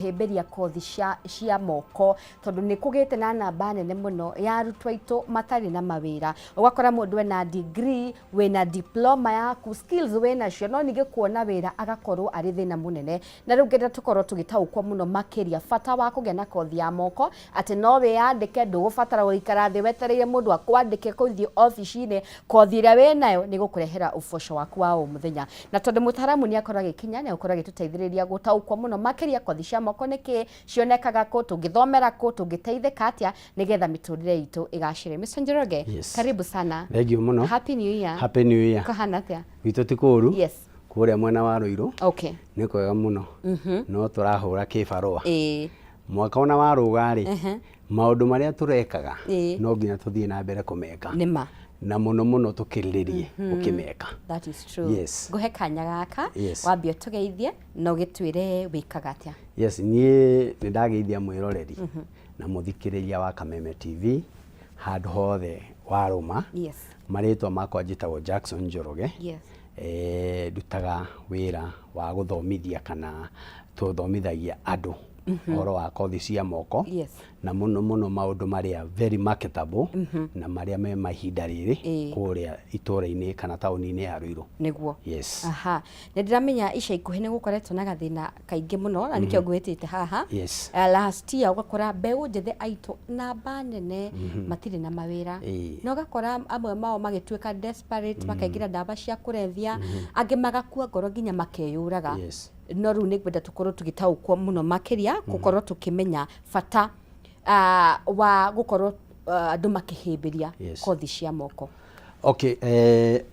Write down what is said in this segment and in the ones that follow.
hemberia kothi cia moko tondu ni kugite na namba nene muno ya arutwo aitu matari na mawira ugakora mundu ena degree wena diploma yaku skills wena cio no nige kuona wira agakorwo ari thina munene na riu ngenda tukorwo tugitaukwo muno makiria fata wa kugia na kothi ya moko ati no we andike ndugubatara guikara thi wetereire mundu akwandike kuthi office-ini kothi ira wenayo ni gukurehera uboco waku wa muthenya na tondu mutaramu ni akora gikinya ni ukora gituteithiriria gutaukwo muno makiria kothi cia moko niki cionekaga ku tungithomera ku tungiteithika atia nigetha miturire itu igacire. Mr. Njoroge, yes. Karibu sana. Thank you muno. Happy New Year. Happy New Year. Kahana atia? Wito tikuru. Yes. Kuria mwena wa Ruiru. Okay. Ni kwega muno. No turahura kibarua. Mwaka ona waruga ri. Maundu maria turekaga no nginya tuthie na mbere kumeka. Nima. Na muno muno tukiriririe ukimeka. That is true. Yes. Nguhe kanya gaka yes. Wambie tugeithie no gitwire wikaga atia? Yes, ni ndageithia mwiroreri na muthikiriria wa Kameme TV handu hothe waruma. Yes. Maritwa makwa njitagwo Jackson Njoroge. Yes. Ndutaga wira wa guthomithia kana tuthomithagia andu horo wa kothi cia moko. Yes. Na muno muno maundu maria very marketable na maria me mahinda riri kuria itura-ini kana tauni-ini ya Ruiru. Niguo. Yes. Aha. Na ndiramenya ica ikuhi ni gukoretwo na gathina kaingi muno na nikio ngwitite haha. Yes. Last year ugakora mbeu njithe aitu namba nene matire na mawira. Na ugakora amwe mao magituika desperate makaingira ndawa cia kurethia angi magakua ngoro nginya makeyuraga. Yes. No riu nigwenda tukorwo tugitaukwo muno makiria gukorwo tukimenya fata wa gukorwo andu makihimbiria kothi cia moko. Okay,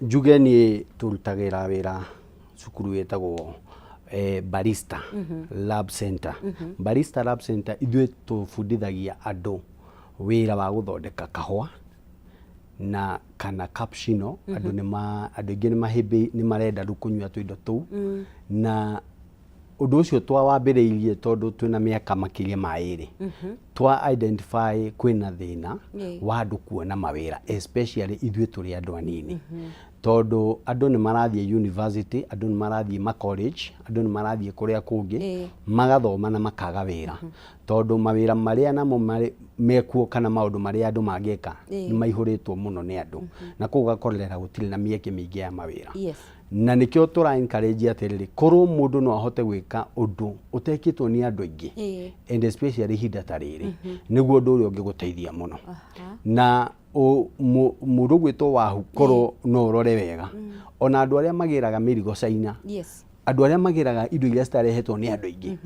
njuge ni turutagira wira cukuru wetagwo Barista Lab Center. Barista Lab Center ithuĩ tubundithagia andu wira wa guthondeka kahua na kana cappuccino. Andu ingi ni marenda rukunywa tuindo tu na undu ucio twawambiriirie tondu twina miaka makiria ma iri twa identify kwina thina wa andu kuona mawira especially ithuĩ turi andu anini tondu andu ni marathie university, andu ni marathie ma college, andu ni marathie kuria kungi magathoma na makaga wira tondu mawira maria namo mekuo kana maundu maria andu mangeka ni maihuritwo muno ni andu na kugakorera gutiri na mieke mingi ya mawira. Yes. Na nikio tura encourage atiriri korwo mundu no ahote gwika undu utekitwo ni andu aingi and especially hinda tariri niguo undu uria ungiguteithia muno. Na mundu gwitwo wahu korwo no urore wega ona andu aria magiraga mirigo China. Yes. Andu aria magiraga indo iria citarehetwo ni andu aingi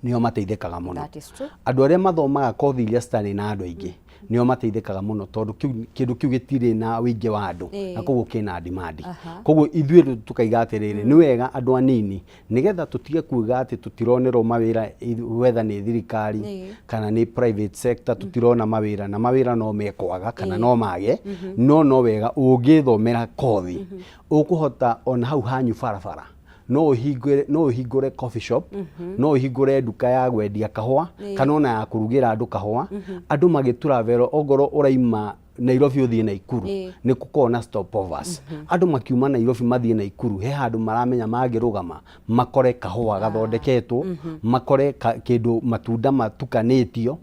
nio mateithikaga muno. That is true. Andu aria mathomaga kothi iria citari na andu aingi nio mateithikaga muno tondu kindu kiu gitire na wingi wa andu na koguo kina demand. Koguo ithuĩ tukaiga atiriri ni wega andu anini nigetha tutige kuiga ati tutironerwo mawira whether ni thirikari kana ni private sector tutirona mawira na mawira no mekwaga kana no mage no wega ungithomera kothi ukuhota on hau hanyu barabara no uhingure coffee shop no uhingure duka ya gwendia kahua kana ona ya kurugira andu kahua andu magitravel ogoro uraima Nairobi uthie Naikuru ni kukona stopovers andu makiuma Nairobi mathie Naikuru he handu maramenya mangirugama makore kahua gathondeketwo makore kindu matunda matukanitio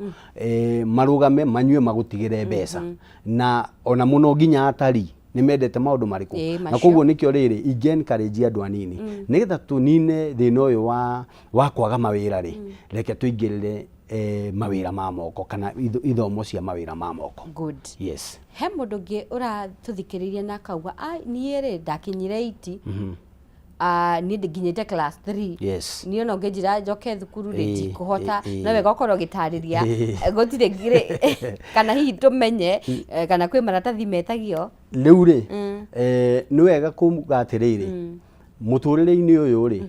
marugame manyue magutigire mbeca na ona muno nginya atari ni mendete maundu mariku na koguo nikio riri encourage andu anini nigetha tunine thina uyu wa kwaga mawira ri reke tuingirire mawira ma moko kana ithomo cia mawira ma moko. Good. Yes. He mundu ngi urathuthikiriria na kauga nie ri ndakinyire 80 ni nginyite class 3. Yes. Ni ono ngejira njoke thukuru ri kuhota no wega ukorwo gitariria gutire ngire kana hihi tumenye kana kwi maratathi metagio riu ri ni wega kuga atiriri muturire-ini uyu ri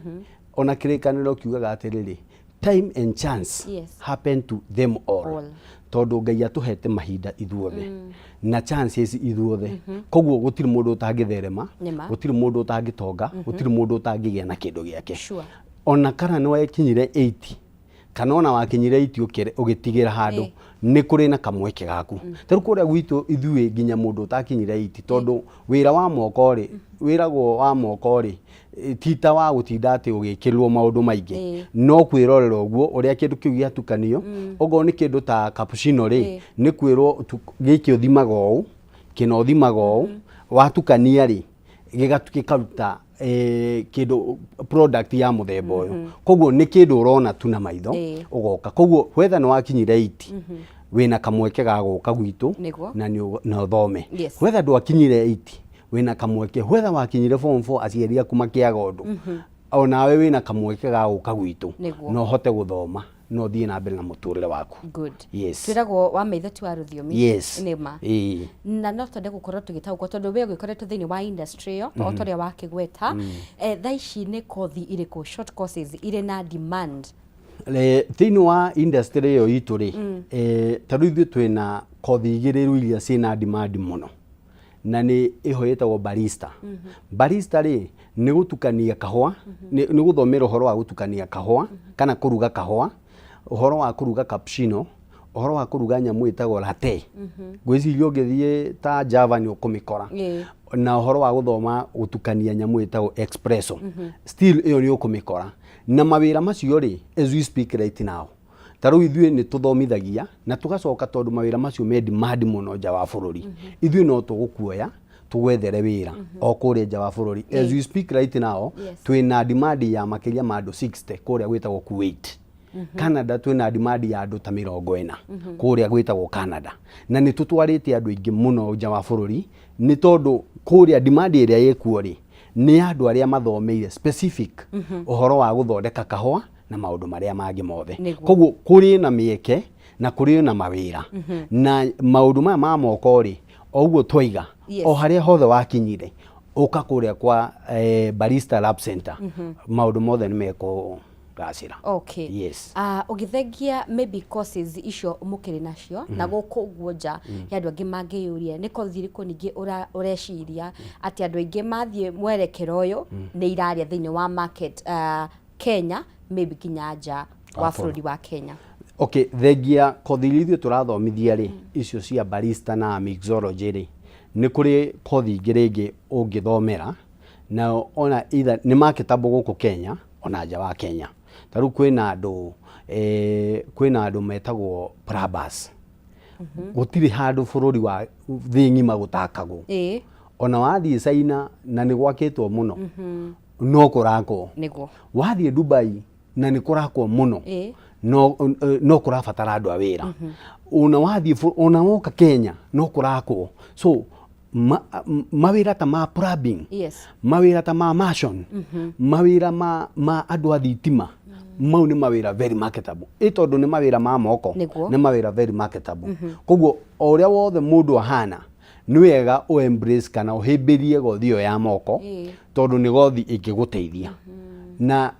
ona kirikaniro kiugaga atiriri time and chance happen to them all. Tondu Ngai atuhete mahinda ithuothe na chances ithuothe koguo gutiri mundu utangitherema gutiri mundu utangitonga gutiri mundu utangigia na kindu giake ona kana no ekinyire 80 kana ona wakinyire iti ugitigera handu ni kuri na kamweke gaku taru kuria gwitu ithui nginya mundu utakinyire iti tondu wira wa moko ri wiragwo wa moko ri tita wa gutinda ati ugikirwo maundu maingi no kwirorera uguo uria kindu kiu giatukanio ogo ni kindu ta cappuccino ri ni kwirwo giki uthimaga uu kino uthimaga uu watukania ri gikaruta kindu product ya muthemba uyu koguo ni kindu urona tu na maitho ugoka koguo whether no wakinyire iti wina kamweke ga guka gwitu na uthome whether ndwakinyire iti wina kamweke whether wakinyire form 4 aciari aku makiaga undu onawe wina kamweke ga guka gwitu no hote guthoma no thie na mbere na muturire waku good yes twiragwo wa maitho tu wa ruthiomi yes nima na no twende gukorwo tugitaugwo tondu we gwikoretwo thiini wa industry yo otoria wa kigweta thaici ni kothi iriku short courses ire na demand thiini wa industry yo itu ri taru ithu twina kothi igiri iria cina demand muno na ni ihoyetagwo barista barista ri ni gutukania kahua ni guthomera uhoro wa gutukania kahua kana kuruga kahua uhoro wa kuruga cappuccino uhoro wa kuruga nyamu itagwo latte gwiciria ungithie ta Java ni ukumikora na uhoro wa guthoma gutukania nyamu itagwo espresso still iyo ni ukumikora na mawira macio ri as we speak right now taru ithui ni tuthomithagia na tugacoka tondu mawira macio me demand muno nja wa bururi ithui no tugukuoya tugwethere wira o kuria nja wa bururi as we speak right now twina demand ya makiria ma andu 60 kuria gwitagwo Kuwait Canada twina demand ya andu ta 40 kuria gwitagwo Canada na ni tutwarite andu ingi muno nja wa bururi ni tondu kuria demand iria yekuo ri ni andu aria mathomeire specific uhoro wa guthondeka kahua na maundu maria mangi mothe koguo kuri na mieke na kuri na mawira na maundu maya ma moko ri oguo twiga o haria hothe wakinyire uka kuria kwa barista lab center maundu mothe ni meko gacira okay yes ugithengia maybe courses icio mukiri nacio na guku guonja ya andu angi mangiyuria ni kothi iriku ningi ureciria ati andu aingi mathie mwerekero uyu ni iraria thiini wa market Kenya maybe kinyanja wa bururi wa Kenya okay thengia kothi iria turathomithia ri icio cia barista na mixology ri ni kuri kothi ingi ringi ungithomera na ona either ni marketable guku Kenya ona nja wa Kenya taru kwina andu metagwo plumbers gutiri handu bururi wa thi ngima gutakagwo ona wathie China na ni gwakitwo muno no kurako niguo wathie Dubai na ni kurako muno no kurabatara andu a wira ona wathie ona woka Kenya no kurako so mawira ta ma plumbing mawira ta ma mason mawira ma andu a thitima mau ni mawira very marketable itondu ni mawira ma moko ni mawira very marketable koguo oria wothe mundu ahana ni wega o embrace kana uhimbirie gothio ya moko tondu ni gothi ingiguteithia na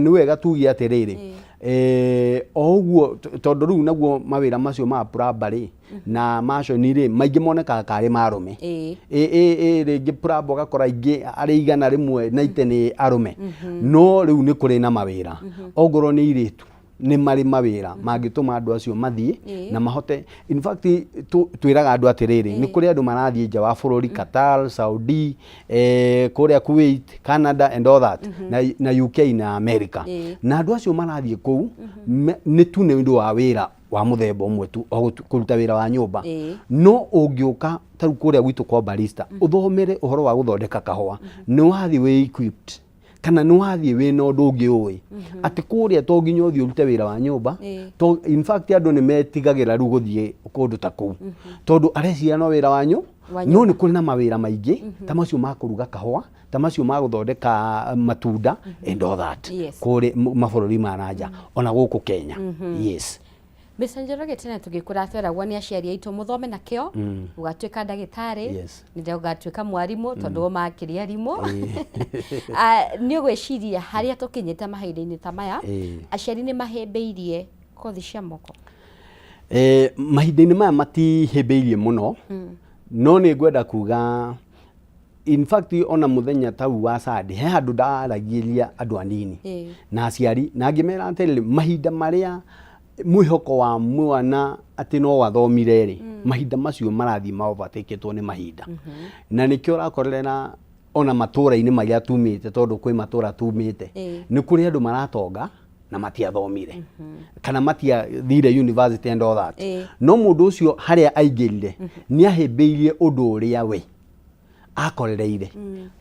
ni wega tugie atiriri oguo tondu riu naguo mawira macio ma plumber na mason ri maingi moneka kari marume ringi plumber gakora ingi ari igana rimwe na ite ni arume no riu ni kuri na mawira ogoro ni iritu ni mari mawira mangituma andu acio mathie na mahote in fact twiraga andu atiriri ni kuri andu marathie nja wa bururi Qatar Saudi kuria Kuwait Canada and all that na UK na America na andu acio marathie kou ni tu ni ndu wa wira wa muthemba umwe tu kuruta wira wa nyumba no ungiuka taru kuria gwitu kwa barista uthomere uhoro wa guthondeka kahua ni wathi we equipped kana ni wathie we no ndungi uwi ati kuria to nginya uthie urute wira wa nyumba to in fact andu ni metigagira ru guthie kundu ta kou tondu arecia no wira wanyu no ni kuri na mawira maingi ta macio ma kuruga kahua ta macio ma guthondeka matunda and all that kuri mabururi ma nanja ona guku Kenya yes Mr. Njoroge tena tugikura tweragwo ni aciari aitu muthome na kio ugatuika ndagitari ninde ugatuika mwarimu tondu makiri arimu ni ugwiciria haria tukinyite mahinda-ini ta maya aciari ni mahembeirie kothi cia moko mahinda-ini maya matihembeirie muno no ni ngwenda kuga in fact ona muthenya tau wa Sunday he handu ndaragiria andu anini na aciari na ngimera atiri mahinda maria mwihoko wa mwana ati no wathomire ri mahinda macio marathi ma overtake ni mahinda na nikio rakorera ona matura-ini maria tumite tondu kwi matura tumite ni kuri andu maratonga na matiathomire kana matiathire university and all that no mundu ucio haria aingirire ni ahimbiirie undu uria we akorereire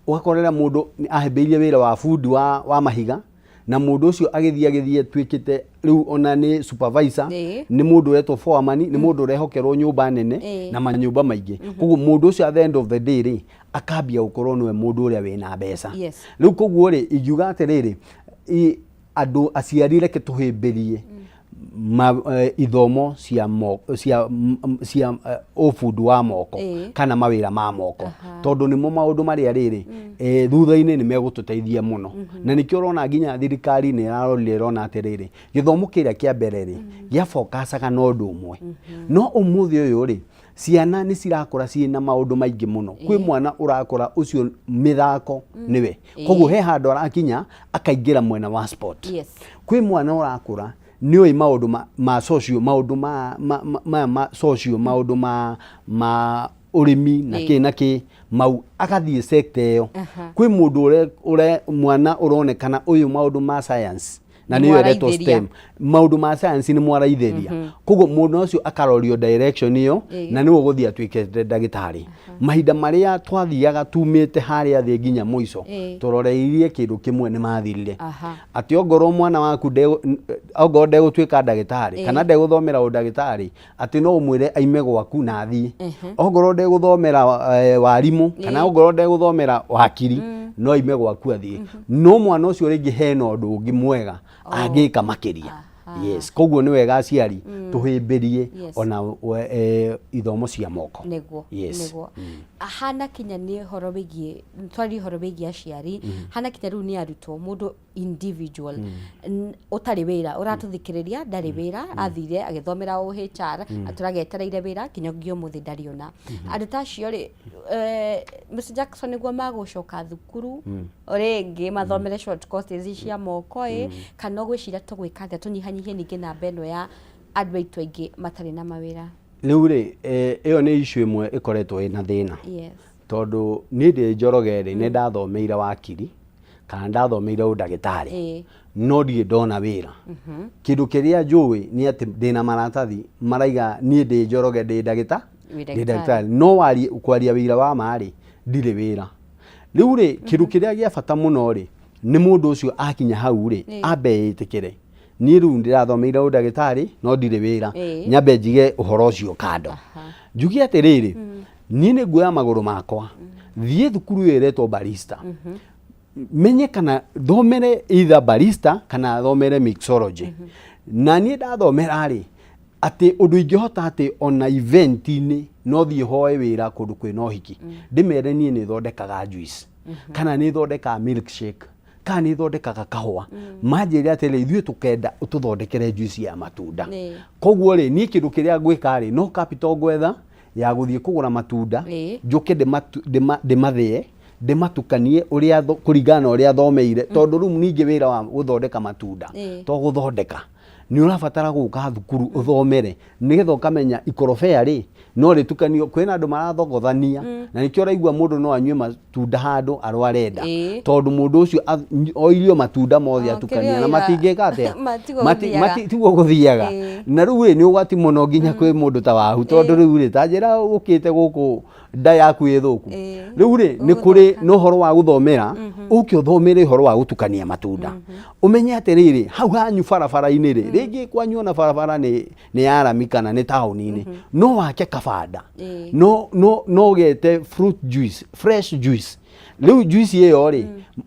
ugakorera mundu ahimbiirie wira wa food wa mahiga na mundu ucio agithie twikite riu ona ni supervisor ni mundu retwo foreman ni mundu rehokerwo nyumba nene na manyumba maingi koguo mundu ucio at the end of the day ri akambia gukorwo niwe mundu uria wina mbeca riu koguo ri ingiuga atiriri andu aciari reke tuhimbirie ithomo cia food wa moko kana mawira ma moko tondu nimo maundu maria riri thutha-ini ni megututeithia muno na nikio urona nginya thirikari ni irarorire irona atiriri githomo kiria kia mbere ri gia focusaga na undu umwe no umuthi uyu ri ciana ni cirakura ciina maundu maingi muno kwi mwana urakura ucio mithako niwe koguo he handu arakinya akaingira mwena wa sport kwi mwana urakura niwe maundu ma social maundu ma social maundu ma urimi na ki mau akathie sector iyo kwi mundu ure mwana uronekana uyu maundu ma science na niyo reto STEM maundu ma science ni mwaraithĩria koguo mundu ucio akarorio direction iyo na niwe guthia atwike ndagitari mahinda maria twathiaga tumite haria thi nginya muico turoreirie kindu kimwe ni mathirire ati ongorwo mwana waku ongorwo ndegutwika ndagitari kana ndeguthomera ndagitari ati no umwire aime gwaku na athie ongorwo ndeguthomera warimu kana ongorwo ndeguthomera wakiri no aime gwaku athie no mwana ucio ringi hena undu ungi mwega agika makiria yes koguo ni wega aciari tuhimbirie ona ithomo cia moko niguo hana kinya ni horo wigie twari horo wigie aciari hana kinya riu ni arutwo mundu individual utari wira uratuthikiriria ndari wira athire agithomera OHR aturagetereire wira kinya ngio muthi ndariona andu tacio ri Mr Jackson niguo magucoka thukuru ringi mathomere short courses cia moko kana gwicira tugwika atia tunyihanyihie ningi na beno ya andu aitu aingi matari na mawira riu ri iyo ni issue imwe ikoretwo ina thina tondu ni ndi njorogere ni ndathomeire wakiri kana ndathomeire udagitari no ndie ndona wira kindu kiria njui ni ati ndina maratathi maraiga ni ndi njoroge ndi ndagitari no wari kwaria wira wa mari ndire wira riu ri kindu kiria gia bata muno ri ni mundu ucio akinya hau ri ambe itikire ni riu ndirathomeire udagitari no ndire wira nyambe njige uhoro ucio kando njugi atiriri ni ni nguoya maguru makwa thie thukuru iretwo barista menye kana thomere either barista kana thomere mixology na ni ndathomera ri ati undu ingihota ati ona event-ini no thie hoe wira kundu kwina uhiki ndimere nie ni thondekaga juice kana ni thondekaga milkshake kana ni thondekaga kahua manjire atele ithuĩ tukenda ututhondekere juice ya matunda koguo ri ni kindu kiria ngwika ri no capital gwetha ya guthie kugura matunda njuke ndimathie ndimatukanie uria kuringana uria thomeire tondu riu ningi wira wa guthondeka matunda to guthondeka ni urabatara guka thukuru uthomere nigetha ukamenya ikorobea ri no ritukanio kwina andu marathogothania na nikio raigua mundu no anyue matunda handu arwarenda tondu mundu ucio oirio matunda mothe atukania na matingeka atia matiguo guthiaga na riu ni ugati muno nginya kwi mundu ta wahu tondu riu ri tanjira ukite guku nda yaku ithuku riu ri ni kuri no horo wa guthomera uki uthomere horo wa gutukania matunda umenye atiriri hau hanyu barabara-ini ri ringi kwanyu na barabara ni yarami kana ni tauni-ini no wake kabanda no gete fruit juice fresh juice riu juice iyo ri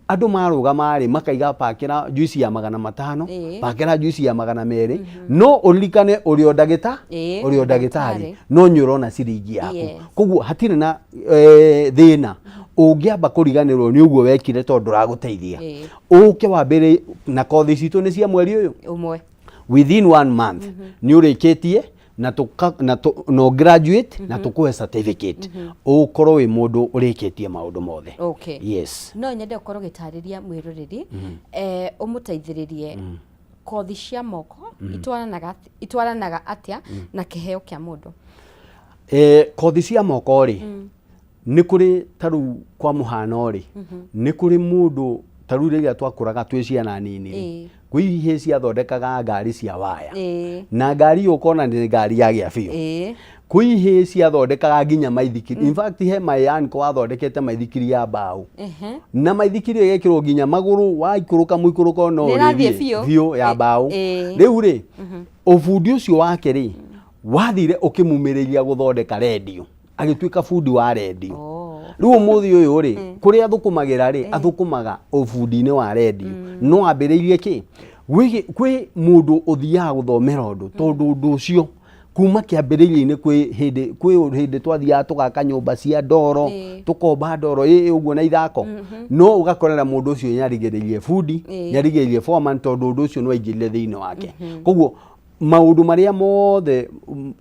andu marugama ri makaiga pakira juice ya 500 pakira juice ya 200 no ulikane urio ndagitari no nyurona ciringi yaku koguo hatire na thina ungiamba kuriganirwo ni uguo wekire tondu raguteithia uke wambere na kothi citu ni cia mweri uyu umwe within 1 month ni urikitie no graduate na tukuhe certificate ukorwo wi mundu urikitie maundu mothe. Okay. Yes. No nyende ukorwo gitariria mwiroreri umuteithiririe kothi cia moko itwaranaga atia na kiheo kia mundu. Kothi cia moko ri ni kuri taru kwa muhano ri ni kuri mundu taru riria twakuraga twi ciana nini kwi ihe cia thondekaga ngari cia waya na ngari ukona ni ngari ya gia biu kwi ihe cia thondekaga nginya maithikiri. In fact he mayan ko athondekete maithikiri ya mbao na maithikiri yekirwo nginya maguru wa ikuruka muikuruko no biu ya mbao. Riu ri ubundi ucio wake ri wathire ukimumiriria guthondeka radio agituika fundi wa radio. Riu muthi uyu ri kuri athukumagira ri athukumaga ubundi-ini wa radio no ambiriirie ki kwi mundu uthiaga guthomera undu tondu undu ucio kuma kiambiriirie-ini kwi hindi twathiaga tugaka nyumba cia ndoro tukomba ndoro uguo na ithako no ugakorera mundu ucio nyarigiririe fundi nyarigiririe foreman tondu undu ucio no aingirire thiini wake. Koguo maundu maria mothe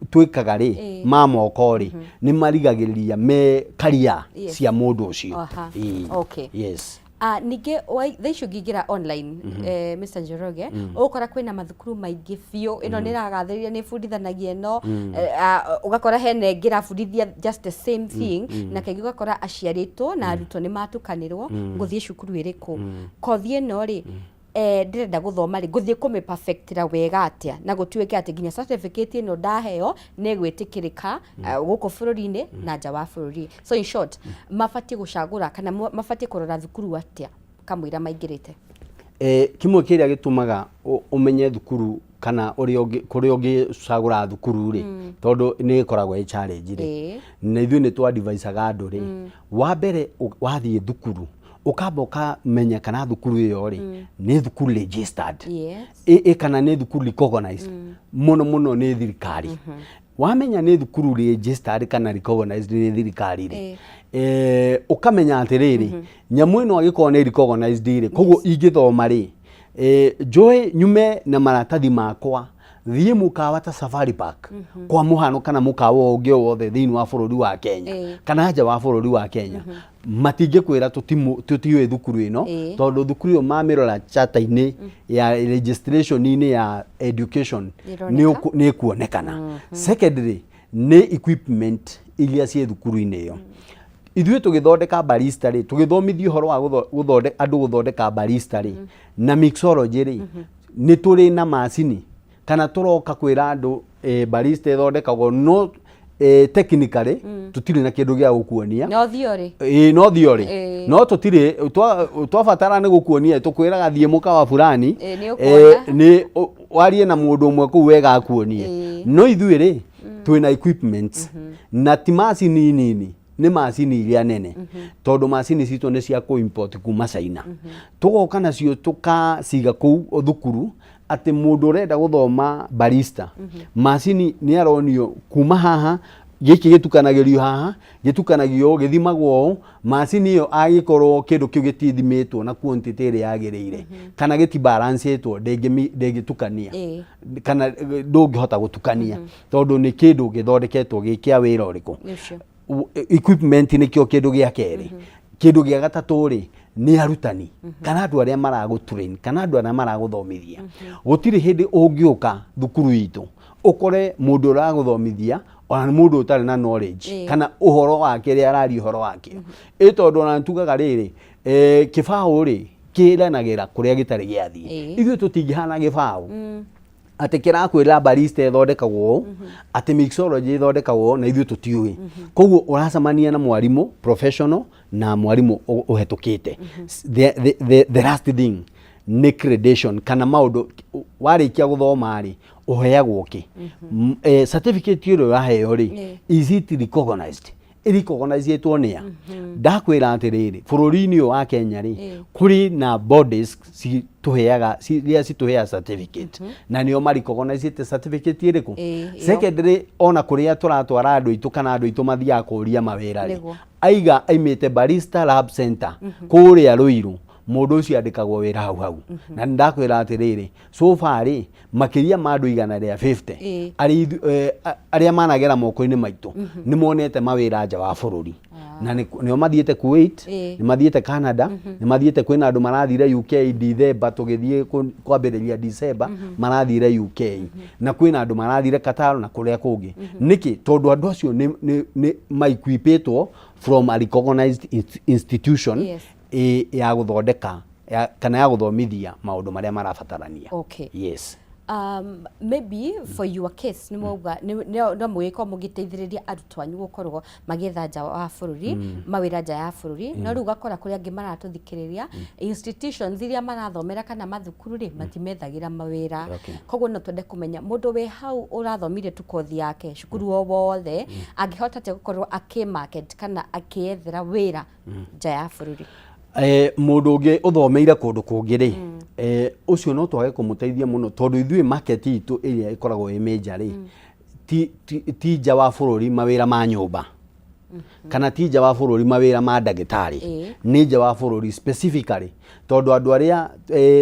twikaga ri ma moko ri ni marigagiriria me career cia mundu ucio. Okay. Yes. Ninge thaicio ngingira online Mr. Njoroge ukora kwina mathukuru maingi biu ino niragathiriria ni fundithanagia ino ugakora hene ngira fundithia just the same thing na kaigi ugakora aciaritwo na arutwo ni matukanirwo nguthie cukuru iriku kothi ino ri ndirenda guthoma ri nguthie kume perfectira wega atia na gutuike ati nginya certificate ino ndaheo ne gwitikirika guku bururi-ini na nja wa bururi. So in short mafati gucagura kana mafati kurora thukuru atia kamwira maingirite. Kimwe kiria gitumaga umenye thukuru kana kuri ungi cagura thukuru ri tondu ni ikoragwo i challenge ri na ithuĩ ni twa advisaga andu ri wa mbere wathie thukuru ukamba ukamenya kana thukuru iyo ri ni thukuru registered kana ni thukuru recognized muno ni thirikari. Wamenya ni thukuru registered kana recognized ni thirikari ri ukamenya atiriri nyamu ino agikoo ni recognized ri koguo ingithoma ri joy nyume na maratathi makwa thie mukawa ta Safari Park kwa muhano kana mukawa ungi wothe thiini wa bururi wa Kenya kana nja wa bururi wa Kenya matinge kwira tutiwe thukuru ino tondu thukuru yo mamirora chata-ini ya registration-ini ya education ni kuonekana. Secondary ni equipment ilia cie thukuru-ini iyo ithuĩ tugithondeka barista ri tugithomithio horo wa guthondeka andu guthondeka barista ri na mixology ri ni turi na macini kana turoka kwira andu barista ithondekagwo no technically tutire na kindu gia gukuonia no thiori no thiori no tutire twabatara ni gukuonia tukwiraga thie mukawa fulani ni warie na mundu umwe ku wega akuonie no ithuĩ ri twina equipments na ti macini nini ni macini iria nene tondu macini cito ni cia ku import kuma China tugoka nacio tukaciga kuu thukuru ati mundu urenda guthoma barista macini ni aronio kuma haha giki gitukanagirio haha gitukanagio githimagwo macini iyo agikorwo kindu kiu gitithimitwo na quantity iri yagirire kana giti balance etwo ndegitukania kana ndungihota gutukania tondu ni kindu githondeketwo gikia wira uriku. Equipment ni kio kindu gia keri. Kindu gia gatatu ri ni arutani kana andu aria maragutrain kana andu aria maraguthomithia. Gutiri hindi ungiuka thukuru itu ukore mundu uraguthomithia ona mundu utari na knowledge kana uhoro wake ri arari uhoro wake tondu ona tugaga riri kibao ri kiranagira kuria gitari giathie ithuĩ tutingihana kibao ati kirakwira barista ithondekagwo ati mixology ithondekagwo na ithuĩ tutiui. Koguo uracamania na mwarimu professional na mwarimu uhetukite. The last thing ni accreditation kana maundu warikia guthoma ri uheagwo ki certificate iyo uraheo ri is it recognized recognized nia ndakwira atiriri bururi-ini wa Kenya ri kuri na bodies tuheaga ria tuhea certificate na nio mari recognized certificate iriku. Secondary ona kuria turatwara andu itu kana andu itu mathia kuria mawira ri aiga aimite barista lab center kuria Ruiru mundu ucio andikagwo wira hau na ndakwira atiriri so far makiria ma andu igana ria 50 aria managera moko-ini maitu ni monete mawira nja wa bururi na nio mathiete Kuwait ni mathiete Canada ni mathiete kwina andu marathire UK December tugithie kwambiriria December marathire UK na kwina andu marathire Qatar na kuria kungi niki tondu andu acio ni maequipetwo from a recognized institution ya guthondeka kana ya guthomithia maundu maria marabatarania. Yes. Maybe for your case no mwiko mugiteithiriria arutwo anyu gukorwo magetha nja wa bururi mawira nja ya bururi no riu gakora kuria angi maratuthikiriria institutions iria marathomera kana mathukuru ri matimethagira mawira koguo no twende kumenya mundu we hau urathomire tu kothi yake cukuru o wothe angihota te gukorwo akimarket kana akiethera wira nja ya bururi. Mundu ungi uthomeire kundu kungi ri ucio no twage kumuteithia muno tondu ithui market itu iria ikoragwo i major ri ti nja wa bururi mawira ma nyumba kana ti nja wa bururi mawira ma ndagitari ni nja wa bururi specifically tondu andu aria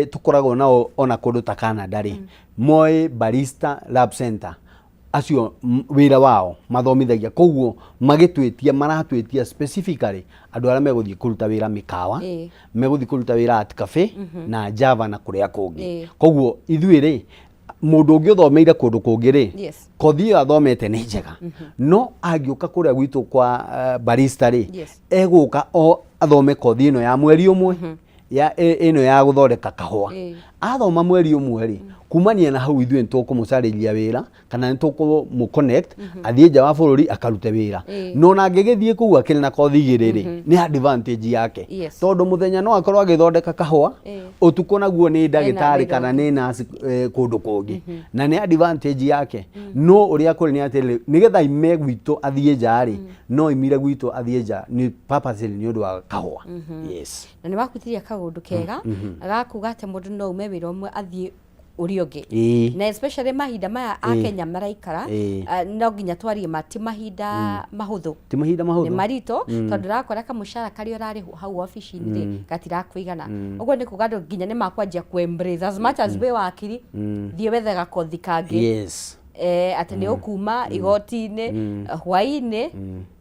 tukoragwo nao ona kundu ta Canada ri Moi Barista Lab Center acio wira wao mathomithagia koguo magitwetia maratwetia specifically andu aria meguthie kuruta wira mikawa meguthie kuruta wira at cafe na Java na kuria kungi koguo ithui ri mundu ungi uthomeire kundu kungi ri kothi athomete ni njega no angiuka kuria gwitu kwa barista ri eguka o athome kothi ino ya mweri umwe ya ino ya guthondeka kahua athoma mweri umwe ri kumania na hau ithui ntukumucariria wira kana ntukumu connect athie nja wa bururi akarute wira no na ngegithie kuu akiri na kothi igiri ri ni advantage yake tondu muthenya no akorwo agithondeka kahua utuko naguo ni ndagitari kana ni nurse kundu kungi na ni advantage yake no uria kuri ni atiri nigetha ime gwitu athie nja ri no imire gwitu athie nja ni purpose ni undu wa kahua. Yes. Na ni wakutiria kagundu kega agakuga ate mundu no ume wira umwe athie urioge na especially mahinda maya a Kenya maraikara no nginya twarie mati mahinda mahuthu ni marito tondu rakora ka mushara kari urari hau office-ini ri gatira kuigana uguo ni kuga ndu nginya ni makwanjia ku embrace as much as we wakiri thie wethe gakothi kangi ati ni ukuma igoti-ini hwai-ini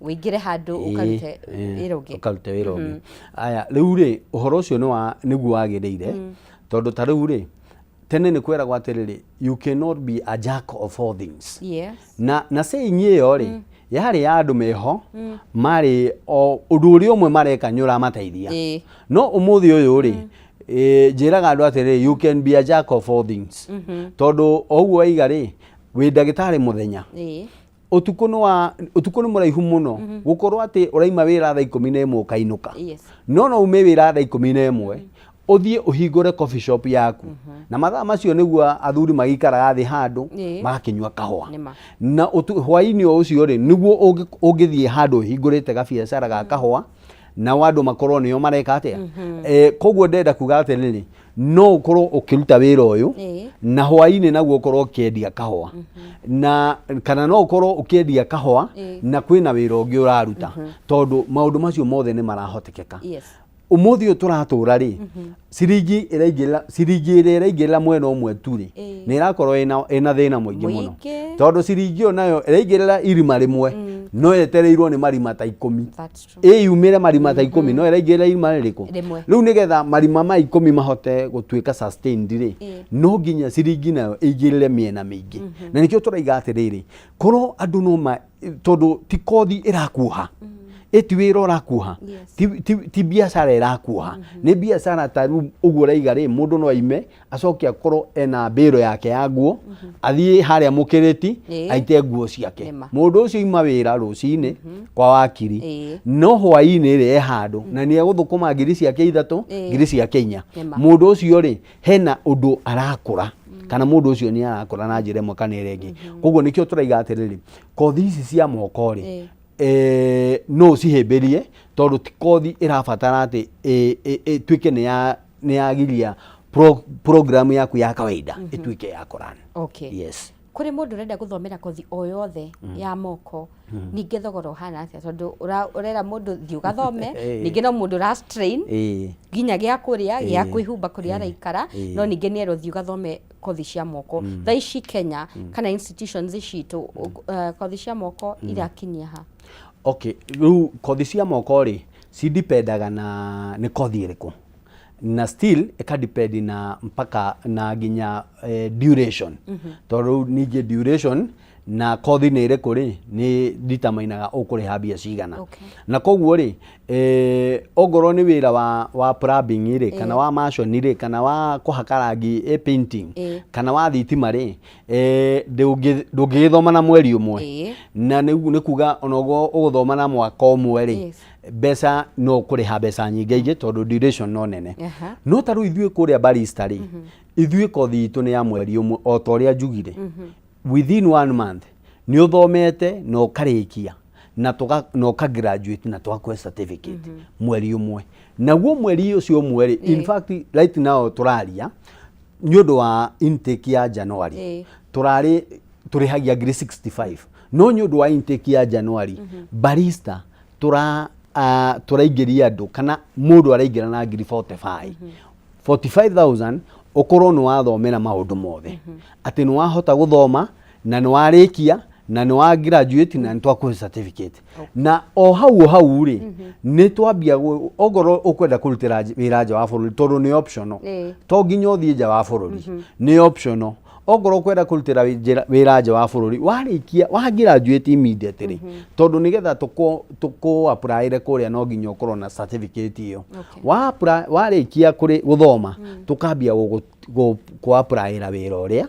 wingire handu ukarute wira ungi aya riu ri uhoro ucio niguo wagiriire tondu ta riu ri tene ni kwera gwatiriri you cannot be a jack of all things. Yes. Na saying iyo ri yari ya andu meho mari o undu uri umwe mareka nyura mateithia no umuthi uyu ri njiraga andu atiriri you can be a jack of all things tondu oguo aiga ri wi ndagitari muthenya utuko ni muraihu muno gukorwo ati uraima wira thaa 11 ukainuka no ume wira thaa 11 uthie uhingure coffee shop yaku na mathaa macio niguo athuri magikaraga thi handu magakinywa kahua na hwai-ini ucio ri niguo ungithie handu uhingurite gabiacara ga kahua na wandu makorwo nio mareka atia koguo ndenda kuga atiriri no ukorwo ukiruta wira uyu na hwai-ini naguo ukorwo ukiendia kahua na kana no ukorwo ukiendia kahua na kwina wira ungi uraruta tondu maundu macio mothe ni marahotekeka. Umuthi uyu turatura ri siringi iraingirira mwena umwe tu ri ni irakorwo ina thina muingi muno tondu siringi yo nayo iraingirira irima rimwe no yetereirwo ni marima ta 10 yumire marima ta 10 no iraingirira irima ririku riu nigetha marima ma 10 mahote gutuika sustained ri no nginya siringi nayo igirire miena mingi na nikio turaiga atiriri korwo andu no tondu ti kothi irakuha eti wira urakuha ti biacara irakuha ni biacara ta uguo raiga ri mundu no aime acoke akorwo ena mbiro yake ya nguo athie haria mukiriti aite nguo ciake mundu ucio ima wira rucini kwa wakiri no hwai-ini ri handu na ni eguthukuma ngiri ciake 3 ngiri ciake 4 mundu ucio ri hena undu arakura kana mundu ucio ni arakura na njira imwe kana irengi koguo nikio turaiga atiriri kothi ici cia moko ri no cihimbirie tondu ti kothi irabatara ati tuike ni yagiria program yaku ya kawaida ituike ya Quran. Yes. kuri mundu renda guthomera kothi o yothe ya moko ninge thogoro hana atia tondu urera mundu thiu gathome ninge no mundu ra strain ginya gya kuria gya kwihumba kuria araikara no ninge ni ero thiu gathome kothi cia moko thaici Kenya kana institutions citu kothi cia moko irakinyia ha. Okay, riu kothi cia moko ri cidipendaga na ni kothi iriku na still ikadepend na mpaka na ginya duration tondu ninge duration na kothi ni iriku ri ni determinaga ukuriha mbia cigana na koguo ri ogoro ni wira wa plumbing ri kana wa mason ri kana wa kuhaka rangi painting kana wa thitima ri ndungithoma na mweri umwe na ni kuga onogo uguthoma na mwaka umwe ri besa no kuriha besa nyingi tondu duration no nene no taru ithue kuria barista ri ithue kothi itu ni ya mweri umwe o toria njugire within 1 month ni uthomete no karikia na no ka graduate na twakwe certificate mweri umwe naguo mweri ucio umwe in fact right now turaria nyodo wa intake ya January turihagia grade 65 no nyodo wa intake ya January barista turaingiria andu kana mundu araingira na ngiri 45,000 ukorwo ni wathomera maundu mothe ati ni wahota guthoma na ni warikia na ni wa graduate na ni twakwe certificate na o hau ri ni twambia ogoro ukwenda kurutira wira nja wa bururi tondu ni optional to nginya uthie nja wa bururi ni optional ogoro kwenda kurutira wira nja wa bururi warikia wa graduate immediately tondu nigetha tuko apply kuria no nginya ukorwo na certificate iyo warikia kuri guthoma tukambia ku apply ra wira uria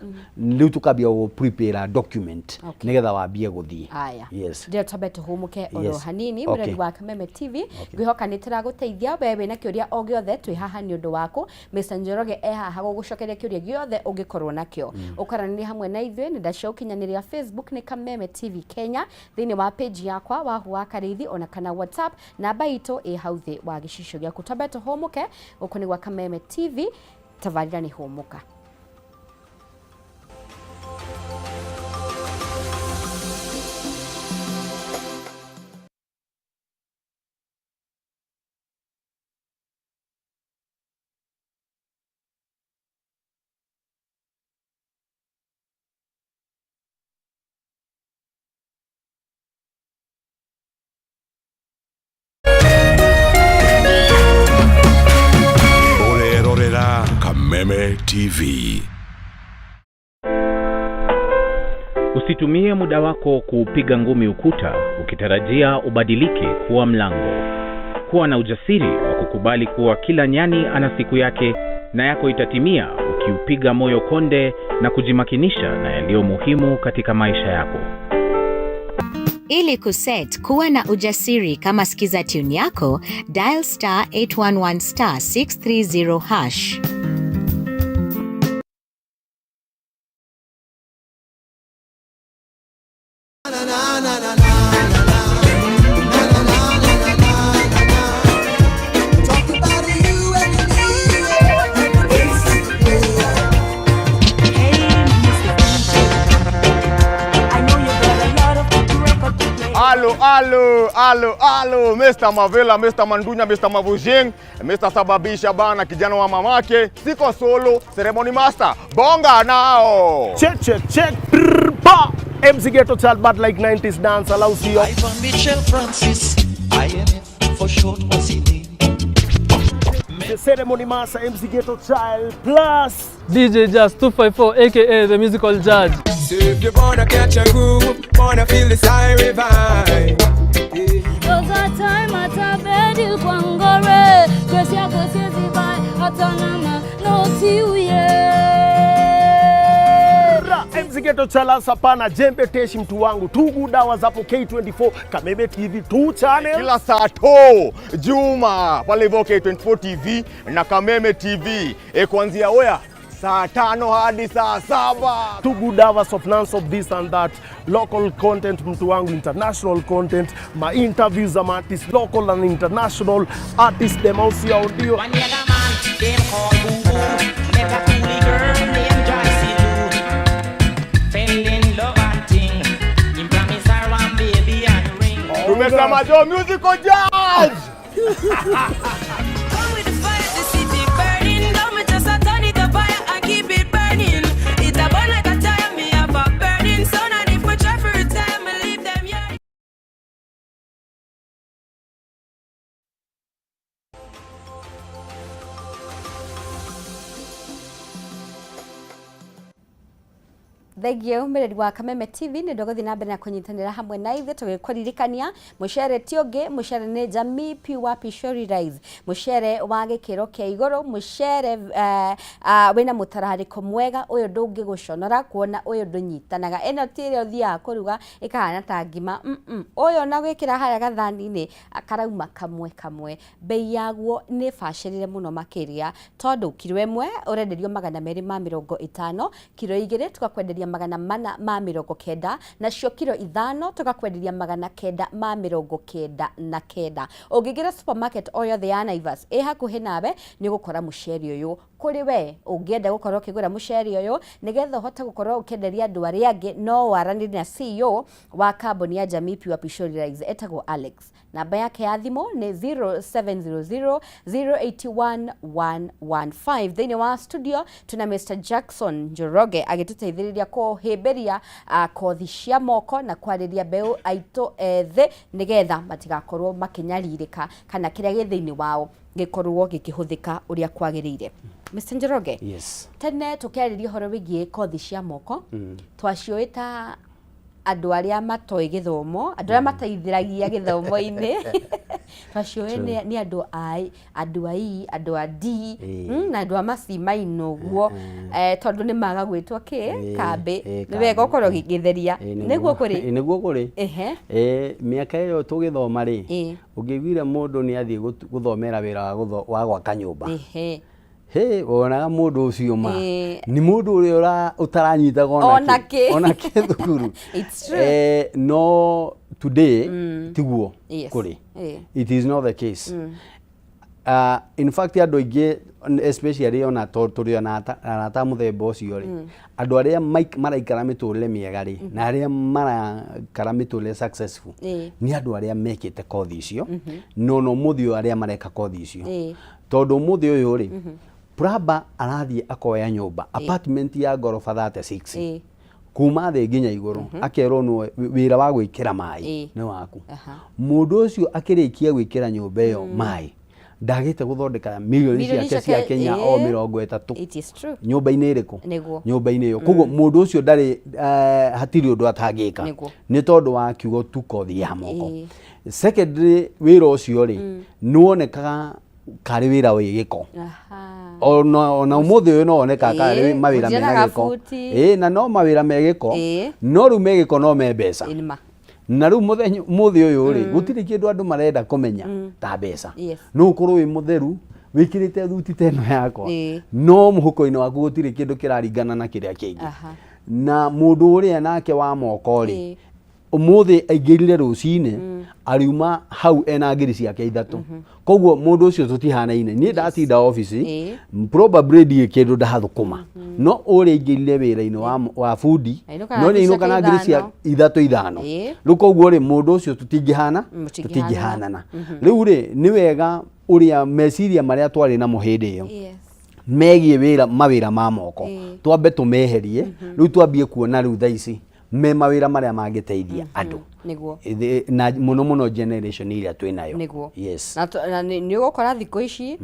riu tukambia ku prepare document nigetha wambie guthie. Yes, ndio tabeto humuke oro hanini muradi wa Kameme TV ngwihoka nitira guteithia wewe na kiuria o giothe twi haha ni undu waku Mr. Njoroge haha gugucokeria kiuria giothe ungikorwo nakio ukaraniri hamwe na ithuĩ ni ndacokinyaniria Facebook ni Kameme TV Kenya thini wa page yakwa wahu wa karithi ona kana WhatsApp namba itu hauthi wa gicisho giaku tabeto humuke ukuni wa Kameme TV tavarira ni humuka. Kameme TV. Usitumie muda wako kupiga ngumi ukuta ukitarajia ubadilike kuwa mlango. Kuwa na ujasiri wa kukubali kuwa kila nyani ana siku yake na yako itatimia ukiupiga moyo konde na kujimakinisha na yaliyo muhimu katika maisha yako. Ili kuset kuwa na ujasiri kama sikiza tune yako, dial *811*630#. Alo, Mr. Mavela, Mr. Mandunya, Mr. Mavujeng, Mr. Sababisha bana kijana wa mamake, siko solo, ceremony master, bonga nao. Check, MC Ghetto Child, but like 90s dance, allows you. Ivan Mitchell Francis, IMF for short, what's it name? The ceremony master, MC Ghetto Child, plus DJ Jazz 254, aka the musical judge. So if you wanna catch a groove, wanna feel the siren vibe. Cause a time at a bed il kwangore, kwesi ya kwesi zibai, atanama no tiuye. MC Ghetto Child sapana jembe teshi mtu wangu, tugu dawa zapo K24, Kameme TV 2 channel. Kila saa to, Juma, pale hivyo K24 TV na Kameme TV. Kuanzia oya, saa 5 hadi saa 7. Two good hours of none of this and that. Local content mtu wangu, international content. My interviews am artists, local and international artists, them also audio. One young man, them call Boo Boo. Met a coolie girl named Joyce Lou. Fell in Mr. Majo, musical judge. Thegio mwereri wa Kameme TV ni ndogothi na mbere na kunyitanira hamwe na ithe tugikuririkania mucere tiongi mucere ni Jamii Pure Pishori Rice mucere wa gikiro kia iguru mucere wina mutarariko mwega uyu ndungi guconora kuona uyu ndunyitanaga eno tirio thia kuruga ikahana ta ngima uyu na gwikira haya gathani-ini akarauma kamwe bei yaguo ni bacirire muno makiria tondu kilo imwe urenderio 250 kilo igiri tukakwenderia 490 nacio kilo 5 tukakwenderia 999 ungigira supermarket o yothe ya Naivas hakuhi nawe ni gukora mucere uyu kuri we ungienda gukorwo ukigura mucere uyu nigetha uhote gukorwo ukenderia andu aria angi no waranire na CEO wa kambuni ya Jamii Pure Pishori Rice etagwo Alex. Namba yake ya thimu ni 0700081115. Thini wa studio tuna Mr. Jackson Njoroge agituteithiriria kuhimberia kothi cia moko na kwariria mbeu aito ethe nigetha matigakorwo makinyaririka kana kiria gi thini wao gikorwo gikihuthika uria kwagirire. Mr. Njoroge, yes. Tene tukiariria horo wigie kothi cia moko twacioita andu aria matoi githomo andu aria mateithiragia githomo-ini twacioe ni andu ai andu a D na andu a macimaino guo tondu ni maga gwitwo kambi ni wega ukorwo githeria niguo kuri miaka iyo tugithoma ri ungigwire mundu ni athie guthomera wira wa gwaka nyumba wonaga mundu ucio ma ni mundu uria utaranyita ona ke thukuru. It's true. No today tiguo kuri it is not the case. In fact andu aingi especially ona turi na arata muthemba ucio ri andu aria maraikara miturire miega ri na aria marakara miturire successful ni andu aria mekite kothi icio no muthio aria mareka kothi icio tondu muthio uyu ri Praba arathie akoya nyumba apartment ya gorofa 36 kuma the nginya iguru akerwo no wira wa gwikira mai ni waku mundu ucio akirikia gwikira nyumba iyo mai ndagite guthondeka milioni ciake cia Kenya o 30. It is true. Nyumba-ini iriku nyumba-ini iyo koguo mundu ucio ndari hatiri undu atangika ni tondu wa kiugo tu kothi ya moko. Secondly wira ucio ri nuonekaga kari wira wi giko ona umuthi uyu no oneka kari mawira mena giko na no mawira me giko no ru me giko no me mbeca na ru muthi uyu ri gutiri kindu andu marenda kumenya ta mbeca no ukorwo wi mutheru wikirite thuti teno yakwa no muhuko-ini waku gutiri kindu kiraringana na kiria kingi na mundu uria nake wa moko ri umuthi aingirire rucine ariuma hau ena ngiri ciake 3 koguo mundu ucio tutihanaine ni ndatinda office probably die kindu ndahathukuma no uri aingirire wira-ini wa foodi no ni inuka na ngiri cia 3 riu koguo ri mundu ucio tutingihanana riu ri ni wega uria meciria maria twari na muhindi iyo megie wira mawira ma moko twambe tumeherie riu twambie kuona riu thaici me mawira maria mangiteithia andu niguo na muno generation iria twinayo yes na ni ugukora thiko ici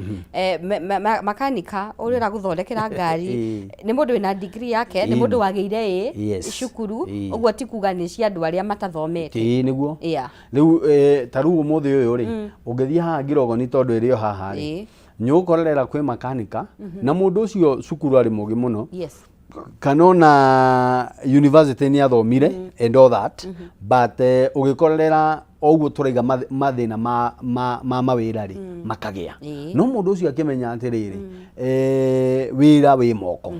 makanika urira guthondekera ngari ni mundu wina degree yake ni mundu wageire cukuru uguo ti kuga ni cia andu aria matathomete niguo riu taru umuthi uyu ri ungithia haha Ngirogo ni tondu irio haha ri ni ukorera kwi makanika na mundu ucio cukuru ari mugi muno kanona university ni athomire and all that but ugikorera oguo turaiga mathina ma mawira ri makagia no mundu ucio akimenya atiriri wira wi moko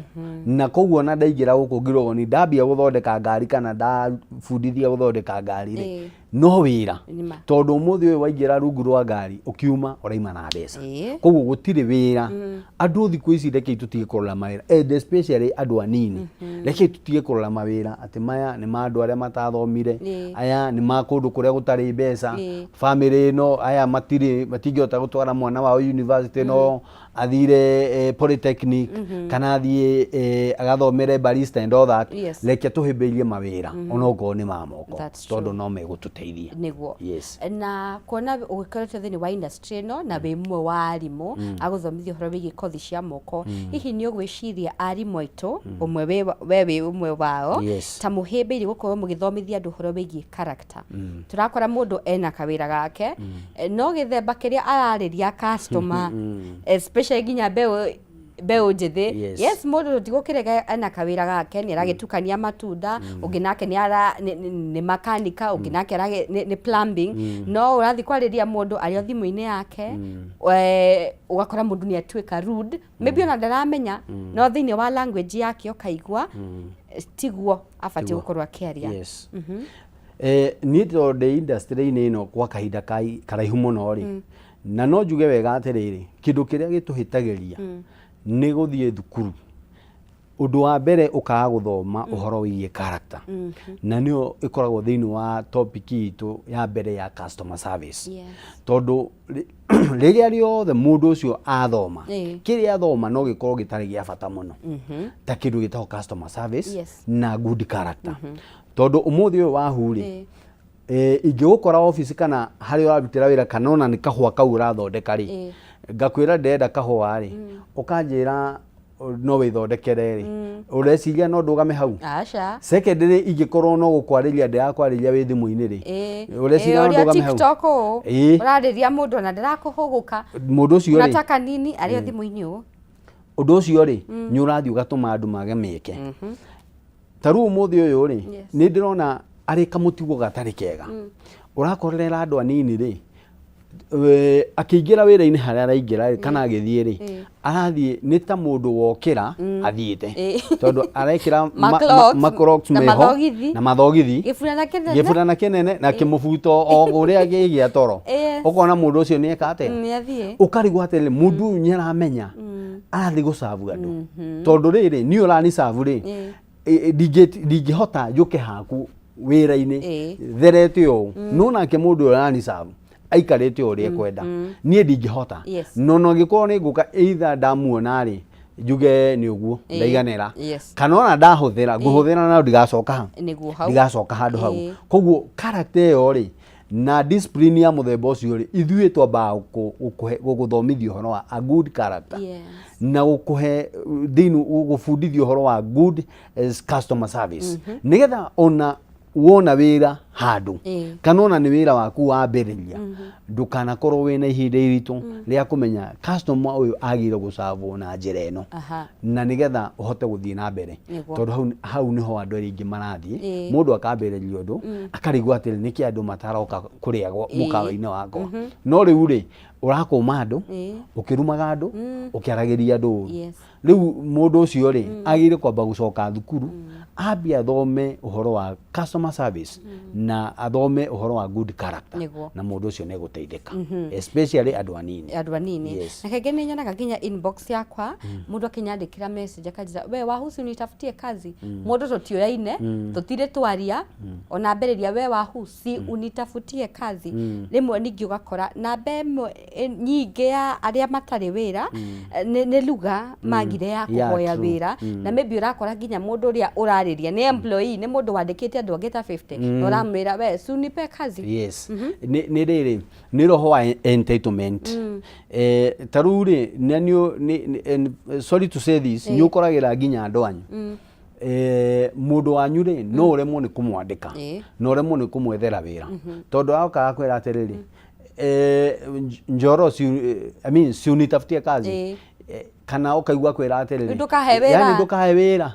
na koguo na ndaigira guku Ngirogo ni ndambia guthondeka ngari kana ndabundithia guthondeka ngari ri no wira tondu umuthi uyu waingira rungu rwa ngari ukiuma uraima na mbeca koguo gutire wira andu thiku ici reke tutige kurora mawira and especially andu anini reke tutige kurora mawira ati maya ni mandu aria matathomire aya ni makundu kuria gutari matirĩ mbeca family no aya matingĩhota gũtwara mwana wao university no athire polytechnic kana athie agathomere barista and all that reke tuhĩmbĩirie mawĩra onokorwo nĩ ma moko tondũ no megũtũteithia nĩguo na kuona ũgĩkoretwo thĩinĩ wa industry ĩno na wĩ mwe wa arimũ agũthomithia ũhoro wĩgiĩ kothi cia moko hihi nĩ ũgwĩciria arimũ aitũ ũmwe we wĩ ũmwe wao ta mũhĩmbĩirie gũkorwo mũgĩthomithia andũ ũhoro wĩgiĩ character turakora mũndũ ena kawĩra gake no gĩthemba kĩrĩa ararĩria customer especially nginya mbeũ njĩthĩ yes mũndũ tigũkĩrega ena kawĩra gake nĩ aragĩtukania matunda ũngĩ nake nĩ makanika ũngĩ nake nĩ plumbing no ũrathi kwarĩria mũndũ arĩ o thimũ-inĩ yake ũgakora mũndũ nĩ atuĩka rude maybe ona ndaramenya no thĩinĩ wa language yake ũkaigua tiguo abatiĩ gũkorwo akĩaria niĩ tondũ industry-inĩ ĩno gwa kahinda karaihu mũno rĩ na no njuge wega atĩrĩrĩ kĩndũ kĩrĩa gĩtũhĩtagĩria nĩ gũthiĩ thukuru ũndũ wa mbere ũkaga gũthoma ũhoro wĩgiĩ character na nĩyo ĩkoragwo thĩinĩ wa topic itũ ya mbere ya customer service tondũ rĩrĩa rĩothe mũndũ ũcio athoma kĩrĩa athoma no gĩkorwo gĩtarĩ gĩa bata mũno ta kĩndũ gĩtagwo customer service na good character tondũ ũmũthĩ ũyũ wahurĩ ingĩgũkora office kana harĩa ũrarutĩra wĩra kana ona nĩ kahũa kau ũrathondeka rĩ ngakwĩra ndĩrenda kahũa rĩ ũkanjĩra no wĩthondekere rĩ ũreciria no ndũgame hau secondary ingĩkorwo no gũkwarĩria ndĩrakwarĩria wĩ thimũ-inĩ rĩ ũreciria no ndũgame hau TikTok ũrarĩria mũndũ na ndĩrakũhũgũka mũndũ ũcio rĩ nataka nini arĩ o thimũ-inĩ ũndũ ũcio rĩ nĩ ũrathiĩ ũgatũma andũ mage mĩeke ta rĩu ũmũthĩ ũyũ rĩ nĩ ndĩrona arĩ kamũtugo gatarĩ kega ũrakorera andũ anini rĩ akĩingĩra wĩra-inĩ harĩa araingĩra kana agĩthiĩ rĩ arathiĩ nĩ ta mũndũ wokĩra athiĩte tondũ arekĩra macrocs meho na mathogithi gĩburana kĩnene na kĩmũbuto o ũrĩa gĩgĩa toro ũkona mũndũ ũcio nĩ eka atĩa ũkarigwo atĩrĩrĩ mũndũ ũyũ nĩ aramenya arathiĩ gũcabu andũ tondũ rĩrĩ niĩ ũranicabu rĩ ndingĩhota njũke haku wĩra-inĩ therete ũũ no nake mũndũ ũyũ aranicabu aikarĩte ũrĩa ekwenda niĩ ndingĩhota no ngĩkorwo nĩ ngũka either ndamuona rĩ njuge nĩ ũguo ndaiganĩra kana ona ndahũthĩra ngũhũthĩra na ndigacoka handũ hau koguo character ĩyo rĩ na discipline ya mũthemba ũcio rĩ ithuĩ twambaga gũgũthomithia ũhoro wa a good character na gũkũhe thĩinĩ gũbundithia ũhoro wa good customer service nĩgetha ona wona wĩra handũ kana ona nĩ wĩra waku wambĩrĩria ndũkanakorwo wĩna ihinda iritũ rĩa kũmenya customer ũyũ agĩrĩirwo gũcabwo na njĩra ĩno na nĩgetha ũhote gũthiĩ na mbere tondũ hau nĩho andũ arĩa aingĩ marathiĩ mũndũ akambĩrĩria ũndũ akarigwo atĩrĩ nĩkĩ andũ mataroka kũrĩa mũkawa-inĩ wakwa no rĩu rĩ ũrakũma andũ ũkĩrumaga andũ ũkĩaragĩria andũ rĩu mũndũ ũcio rĩ agĩrĩirwo kwamba gũcoka thukuru ambia athome ũhoro wa customer service na athome ũhoro wa good character na mũndũ ũcio nĩ gũteithĩka especially andũ anini na kaingĩ nĩ nyonaga nginya inbox yakwa mũndũ akĩnyandĩkĩra message akanjĩra we wahusi unitafutie kazi mũndũ tũtioyaine tũtirĩ twaria ona mbĩrĩria we wahusi unitafutie kazi rĩmwe ningĩ ũgakora namba ĩmwe nyingĩ ya arĩa matarĩ wĩra nĩ lugha magire ya kũhoya wĩra na maybe ũrakora nginya mũndũ ũrĩa ũrarĩria nĩ employee nĩ mũndũ wandĩkĩte andũ angĩ ta 50 na ũramwĩra we si unipe kazi nĩ rĩrĩ nĩ roho wa entitlement ta rĩu rĩ sorry to say this nĩ ũkoragĩra nginya andũ anyu mũndũ wanyu rĩ no ũremwo nĩ kũmwandĩka no ũremwo nĩ kũmwethera wĩra tondũ aokaga kwĩra atĩrĩrĩ njoro si unitafutie kazi kana ũkaigua kwĩra atĩrĩrĩ ndũkahe wĩra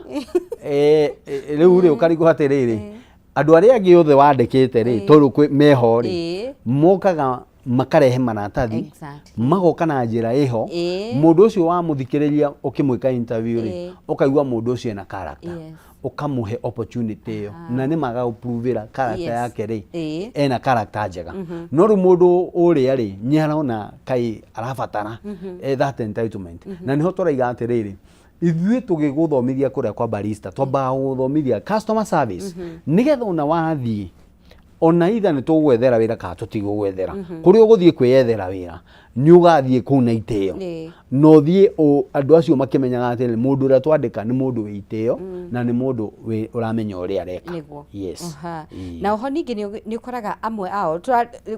rĩu rĩ ũkarigwo atĩrĩrĩ andũ arĩa angĩ othe wandĩkĩte rĩ tondũ meho rĩ mokaga makarehe maratathi magoka na njĩra ĩho mũndũ ũcio wamũthikĩrĩria ũkĩmwĩka interview rĩ ũkaigua mũndũ ũcio ena character ũkamũhe opportunity ĩyo na nĩ maga gũpruvĩra character yake rĩ ena character njega no rĩu mũndũ ũrĩa rĩ nĩ arona kaĩ arabatara that entitlement na nĩho tũraiga atĩrĩrĩ ithuĩ tũgĩgũthomithia kũrĩa kwa barista twambaga gũthomithia customer service nĩgetha ona wathiĩ ona itha nĩ tũgwethera wĩra kana tũtigũgwethera kũrĩa ũgũthiĩ kwĩyethera wĩra nĩ ũgathiĩ kũu na itĩo no thiĩ andũ acio makĩmenyaga atĩ mũndũ ũrĩa twandĩka nĩ mũndũ wĩ itĩo na nĩ mũndũ ũramenya ũrĩa areka. Yes. Na oho ningĩ nĩ ũkoraga amwe ao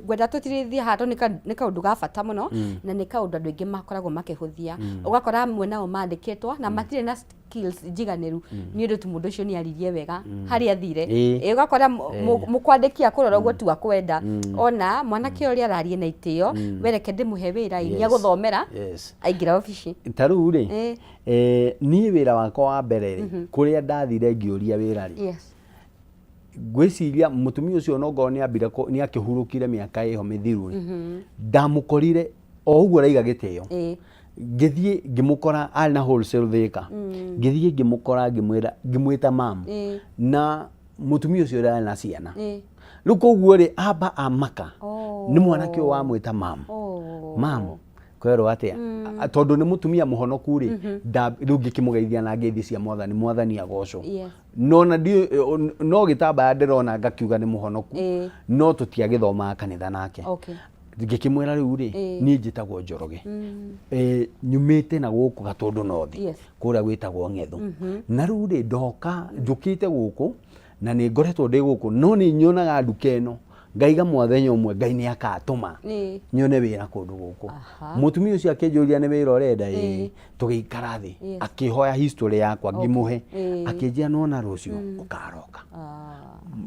gwenda tũtirithie hato nĩ kaũndũ ga bata mũno na nĩ kaũndũ andũ aingĩ makoragwo makĩhũthia ũgakora amwe nao mandĩkĩtwo na matirĩ na skills njiganĩru nĩ ũndũ tu mũndũ ũcio nĩ aririe wega harĩa athire ũgakora mũkwandĩkia kũrora ũguo tu akwenda ona mwanake ũrĩa ararie na itĩo wereke ndĩmũhe wĩra iria gũthomera aingĩra ofici. Ta rĩu rĩ niĩ wĩra wakwa wa mbere rĩ kũrĩa ndathire ngĩũria wĩra rĩ gwĩciria mũtumia ũcio no ngorwo nĩ akĩhurũkire mĩaka ĩho mĩthiru ndamũkorire o ũguo araiga gĩtĩo ngĩthiĩ ngĩmũkora arĩ na wholesale thĩka ngĩthiĩ ngĩmũkora ngĩmwĩta mam na mũtumia ũcio arĩ na ciana rĩu koguo rĩ amba amaka nĩ mwanake ũyũ wamwĩta mam kwerwo atĩa tondũ nĩ mũtumia mũhonoku rĩ rĩu ngĩkĩmũgeithia na ngeithi cia mwathani agocwo no gĩtambaya ndĩrona ngakiuga nĩ mũhonoku no tũtiagĩthomaga kanitha nake ngĩkĩmwĩra rĩu rĩ niĩ njĩtagwo Njoroge nyumĩte na gũkũ Gatũndũ North kũrĩa gwĩtagwo Ng'ethu na rĩu rĩ ndoka njũkĩte gũkũ na nĩ ngoretwo ndĩ gũkũ no nĩ nyonaga nduka ĩno ngaiga mwathenya ũmwe Ngai nĩ akatũma nyone wĩra kũndũ gũkũ mũtumia ũcio akĩnjũria nĩ wĩra ũrenda tũgĩikara thĩ akĩhoya history yakwa ngĩmũhe akĩnjia nona rũciũ ũkaroka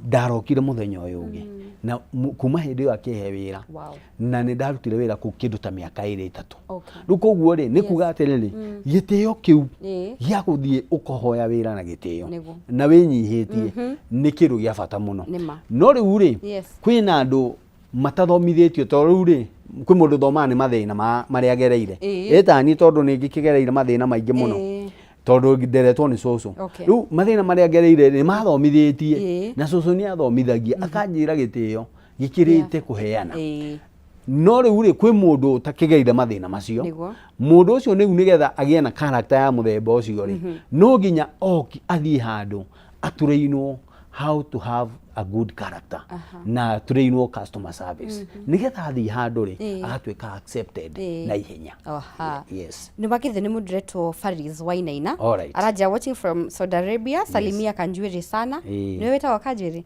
ndarokire mũthenya ũyũ ũngĩ na kuma hĩndĩ ĩyo akĩhe wĩra na nĩ ndarutire wĩra kũu kĩndũ ta mĩaka 2-3 rĩu koguo rĩ nĩ kuga atĩrĩrĩ gĩtĩo kĩu gĩa gũthiĩ ũkahoya wĩra na gĩtĩo na wĩnyihĩtie nĩ kĩndũ gĩa bata mũno no rĩu rĩ kwĩna andũ matathomithĩtio tondũ rĩu rĩ kwĩ mũndũ thomaga nĩ mathĩna marĩa agereire ĩtani tondũ nĩ ngĩkĩgereire mathĩna maingĩ mũno tondũ nderetwo nĩ cũcũ rĩu mathĩna marĩa ngereire nĩ mathomithĩtie na cũcũ nĩ athomithagia akanjĩra gĩtĩo gĩkĩrĩte kũheana no rĩu rĩ kwĩ mũndũ ũtakĩgeire mathĩna macio mũndũ ũcio nĩgetha agĩe na character ya mũthemba ũcio rĩ no nginya athiĩ handũ atũrĩinwo how to have a good character na tũrĩinwo customer service nĩgetha athiĩ handũ rĩ agatuĩka accepted na ihenya. Nĩ wakithe nĩ mũndũ retwo Faris Wainaina araja watching from Saudi Arabia salimia Kanjuĩrĩ sana nĩ wĩtagwo Kanjuĩrĩ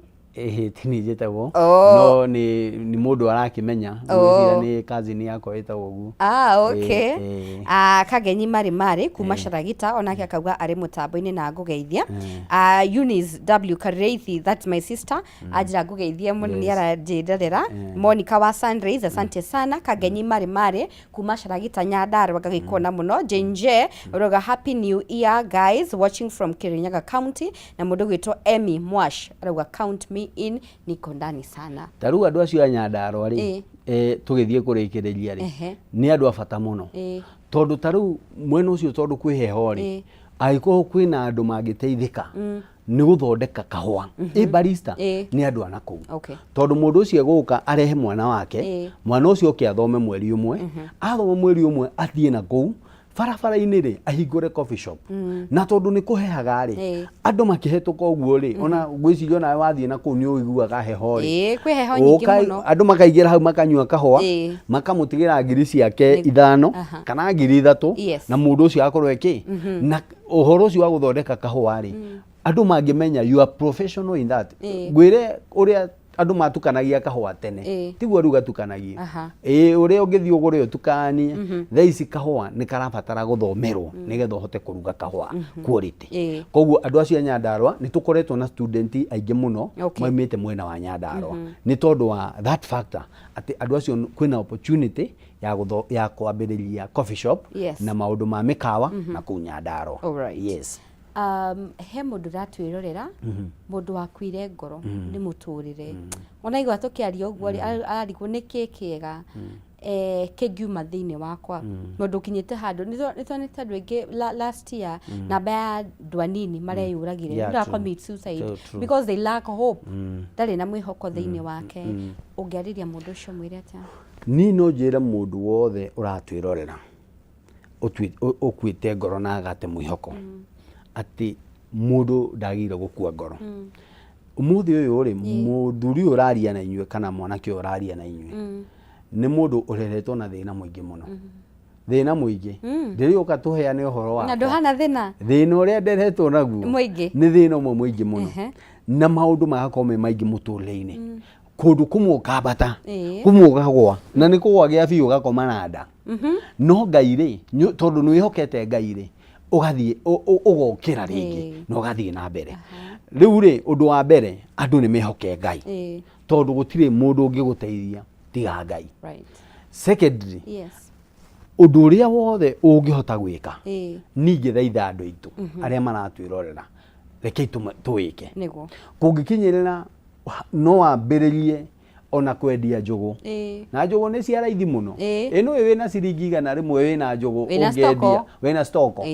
tini njĩtagwo no nĩ mũndũ arakĩmenya gwĩcira nĩ cousin yakwa ĩtagwo ũguo. Kagenyi marĩ kuma Sharagita onake akauga arĩ mũtambo-inĩ na ngũgeithia. Eunice W Kareithi that's my sister ajira ngũgeithia mũno nĩ aranjĩrĩra. Monica wa Sunrise asante sana. Kagenyi marĩ kuma Sharagita Nyandarua ngagĩkona mũno. Jenje roga happy new year guys watching from Kirinyaga County na mũndũ gwĩtwo Emmy Mwash roga count me in niko ndani sana. Tarĩu andũ acio a Nyandarua rĩ tũgĩthiĩ kũrĩkĩrĩria rĩ nĩ andũ a bata mũno tondũ tarĩu mwena ũcio tondũ kwĩ heho rĩ angĩkorwo kwĩna andũ mangĩteithĩka nĩ gũthondeka kahũa barista nĩ andũ ana kũu tondũ mũndũ ũcio egũka arehe mwana wake mwana ũcio oke athome mweri ũmwe athoma mweri ũmwe athiĩ na kũu barabara-inĩ rĩ ahingũre coffee shop na tondũ nĩ kũhehaga rĩ andũ makĩhetũka ũguo rĩ ona gwĩciria nawe wathiĩ na kũu nĩ ũiguaga heho rĩ kwĩ heho nyingĩ mũno andũ makaingĩra hau makanyua kahũa makamũtigĩra ngiri ciake 5 kana ngiri 3 na mũndũ ũcio akorwo na ũhoro ũcio wa gũthondeka kahũa rĩ andũ mangĩmenya you are professional in that ngwĩre ũrĩa andũ matukanagia kahũa tene tiguo rĩu gatukanagia ũrĩa ũngĩthiĩ ũgũre ũtukanie thaa ici kahũa nĩ karabatara gũthomerwo nĩgetha ũhote kũruga kahũa quality koguo andũ acio a Nyandarua nĩ tũkoretwo na student aingĩ mũno maumĩte mwena wa Nyandarua nĩ tondũ wa that factor atĩ andũ acio kwĩna opportunity ya kwambĩrĩria coffee shop na maũndũ ma mĩkawa na kũu Nyandarua. He mũndũ ratwĩrorera mũndũ wakuire ngoro nĩ mũtũrĩre ona igua tũkĩaria ũguo ararigwo nĩ kĩega kĩngiuma thĩinĩ wakwa mũndũ kinyĩte handũ nĩtuonete andũ aingĩ last year namba ya andũ anini mareyũragire nĩ commit suicide because they lack hope ndarĩ na mwĩhoko thĩinĩ wake ũngĩarĩria mũndũ ũcio mwĩre atĩa? Niĩ no njĩre mũndũ wothe ũratwĩrorera ũkuĩte ngoro na agate mwĩhoko atĩ mũndũ ndagĩrĩirwo gũkua ngoro umuthi uyu ri muthuri uraria na inywe kana mwanake uraria na inywe ni mundu ureretwo na thina muingi muno thina muingi ndiri ukatuheane uhoro wa na ndohana thina uria nderetwo naguo muingi ni thina umwe muingi muno na maundu magakorwo maingi muturire-ini kundu kumwe ukabata kumwe ukagwa na ni kugwa gia biu ugakoma na nda no Ngai ri tondu ni wihokete Ngai ri ugathie ugokira ringi no ugathie na mbere riu ri undu wa mbere andu ni mehoke Ngai tondu gutire mundu ungiguteithia tiga Ngai secondly undu uria wothe ungihota gwika ningi thaitha andu aitu aria maratwirorera reke tuwike kungikinyirira no wambiririe ona kwendia njugu na njugu ni cia raithi muno ino wina ciringi 100 rimwe wina njugu ungendia wina stoko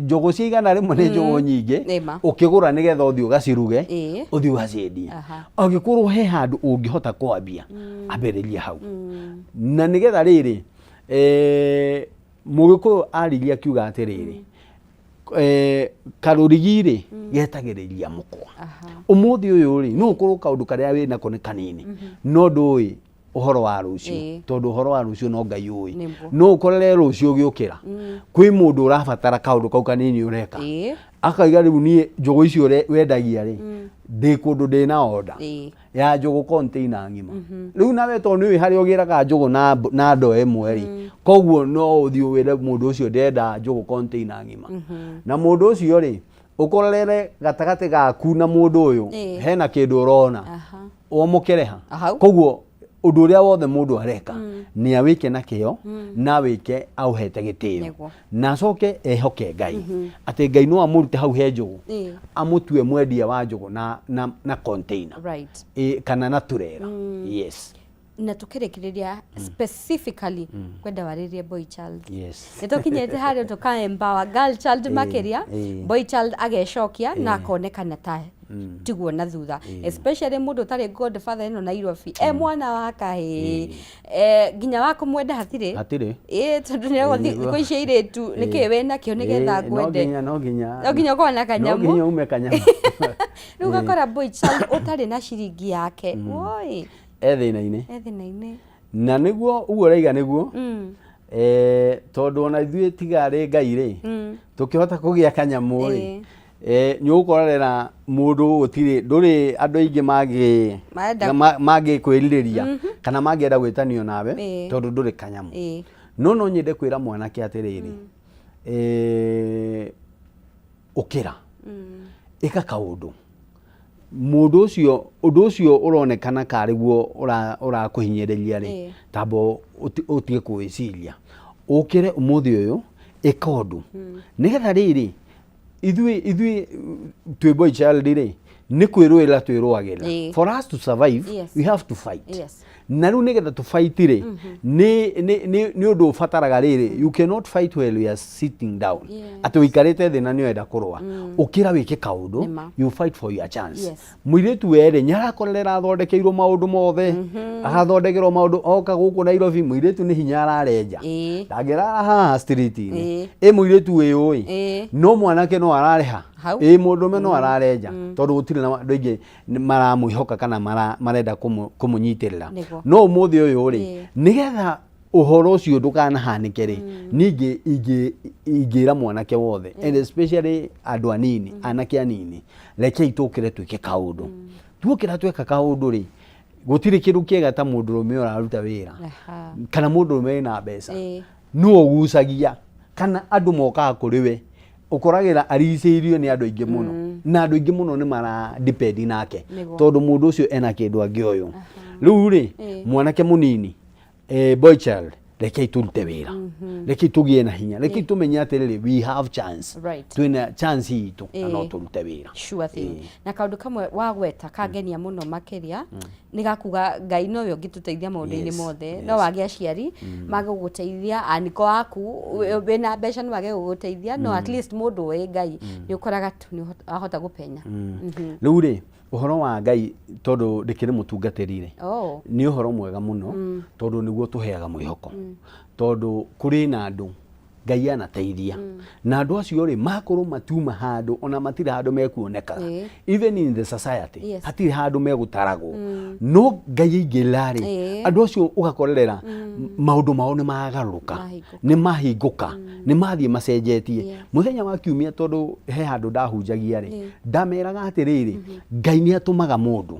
njugu cia 100 rimwe ni njugu nyingi ukigura nigetha uthii ugaciruge uthii ugaciendia angikorwo he handu ungihota kwambia ambiririe hau na nigetha riri Mugikuyu ariria kiuga atiriri karurigiri getagiriria mukwa umuthi uyu ri no ukorwo kaundu karia wina ko ni kanini no ndui uhoro wa rucio tondu uhoro wa rucio no Ngai ui no ukorere rucio giukira kwi mundu urabatara kaundu kau kanini ureka akaiga riu nie njugu icio wendagia ri ndi kundu ndi na order ya njugu container ngima riu nawe tondu wi hari ogiraga njugu na ndo emwe ri koguo no uthii wire mundu ucio ndenda njugu container ngima na mundu ucio ri ukorere gatagati gaku na mundu uyu hena kindu urona umukereha koguo undu uria wothe mundu areka ni awike na kio na wike auhete gitio na coke ehoke Ngai ati Ngai no amurute hau he njugu amutue mwendia wa njugu na container kana na turera yes na tukirikiria specifically kwenda waririe boy child nitukinyete hari tuka empower girl child makeria boy child agecokia na akonekana ta tiguo na thutha especially mundu tari godfather ino Nairobi mwana wa kahi ginya wako mwenda hatire tondu ni guthi kuiciire tu niki wena kio nigetha ngwende no ginya kwa na kanyamu no ginya ume kanyamu riu gakora boy child utari na ciringi yake woi ethina-ini na niguo uguo raiga niguo tondu ona ithuĩ tiga rĩ Ngai rĩ tukihota kugia kanyamu rĩ ni ukorera mundu utire nduri andu aingi magi kwiririria kana magienda gwitanio nawe tondu nduri kanyamu no nyende kwira mwanake atiriri ukira ika kaundu mundu ucio uronekana kariguo urakuhinyiriria ri tabo utige kwiciria ukire umuthi uyu ikondu nigetha riri ithui twi boy child ri ni kwirwira twirwagira for us to survive we have to fight na riu nigetha to fight ri ni undu ufataraga riri you cannot fight while you are sitting down ati wikarite thina ni wenda kurwa ukira wike kaundu you fight for your chance muiritu were nyarakorera athondekeirwo maundu mothe agathondekerwo maundu oka guku Nairobi muiritu ni hinya ararenja ndangirara haha street ni muiritu wi no mwanake no arareha mundume no ararenja tondu gutire na andu aingi maramwihoka kana marenda kumunyitirira no umuthi uyu ri nigetha uhoro ucio ndukanahanike ri ningi ingira mwanake wothe and especially andu anini anake anini reke itukire twike kaundu tuokira tweka kaundu ri gutire kindu kiega ta mundurume uraruta wira kana mundurume na mbeca no ugucagia kana andu moka kuriwe ukoragira ariciirio ni andu aingi muno na andu aingi muno ni mara depend nake tondu mundu ucio ena kindu angioyo riu ri mwanake munini boy child reke turute wira reke tugie na hinya reke tumenye atiriri we have chance twina chance hitu na no turute wira sure thing na kaundu kamwe wagweta kangenia muno makiria ni gakuga Ngai no yo gituteithia maundu-ini mothe no wage aciari mage guguteithia aniko aku wena mbeca no wage guguteithia no at least mundu we Ngai ni ukoraga tu ni ahota gupenya riu ri uhoro wa Ngai tondu ndikire mutungatirire ni uhoro mwega muno tondu niguo tuheaga mwihoko tondu kuri na andu Ngai anateithia na andũ acio rĩ makorwo matiuma handũ ona matire handũ mekuonekaga even in the society hatirĩ handũ megũtaragwo no Ngai aingĩrĩra rĩ andũ acio ũgakorerera maũndũ mao nĩ magarũrũka nĩ mahingũka nĩ mathiĩ macenjetie mũthenya wa kiumia tondũ he handũ ndahunjagia rĩ ndameraga atĩrĩrĩ Ngai nĩ atũmaga mũndũ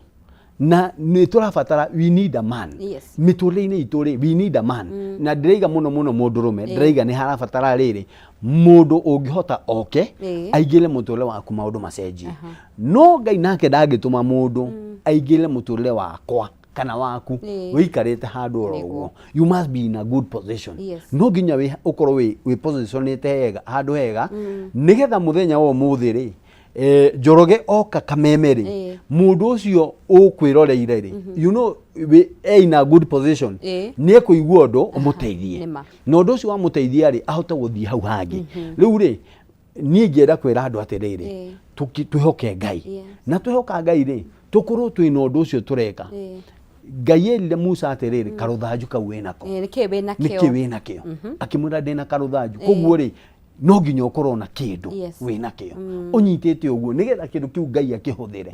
na nĩ tũrabatara we need a man mĩtũrĩre-inĩ itũ rĩ we need a man na ndĩraiga mũno mũndũrũme ndĩraiga nĩ harabatara rĩrĩ mũndũ ũngĩhota oke aingĩre mũtũrĩre waku maũndũ macenjie no Ngai nake ndangĩtũma mũndũ aingĩre mũtũrĩre wakwa kana waku wĩikarĩte handũ oroguo you must be in a good position no nginya ũkorwo wĩ positionĩte hega handũ hega nĩgetha mũthenya wa ũmũthĩ rĩ Njoroge oka Kameme rĩ mũndũ ũcio ũkwĩroreire rĩ you know in a good position nĩ ekũigua ũndũ ũmũteithie na ũndũ ũcio wamũteithia rĩ ahote gũthiĩ hau hangĩ rĩu rĩ niĩ ngĩenda kwĩra andũ atĩrĩrĩ twĩhoke Ngai na twĩhoka Ngai rĩ tũkorwo twĩna ũndũ ũcio tũreka Ngai erire Musa atĩrĩrĩ karũthanju kau wĩnako nĩkĩ wĩnakĩo akĩmwĩra ndĩna karũthanju koguo rĩ no nginya ũkorwo na kĩndũ wĩnakĩo ũnyitĩte ũguo nĩgetha kĩndũ kĩu Ngai akĩhũthĩre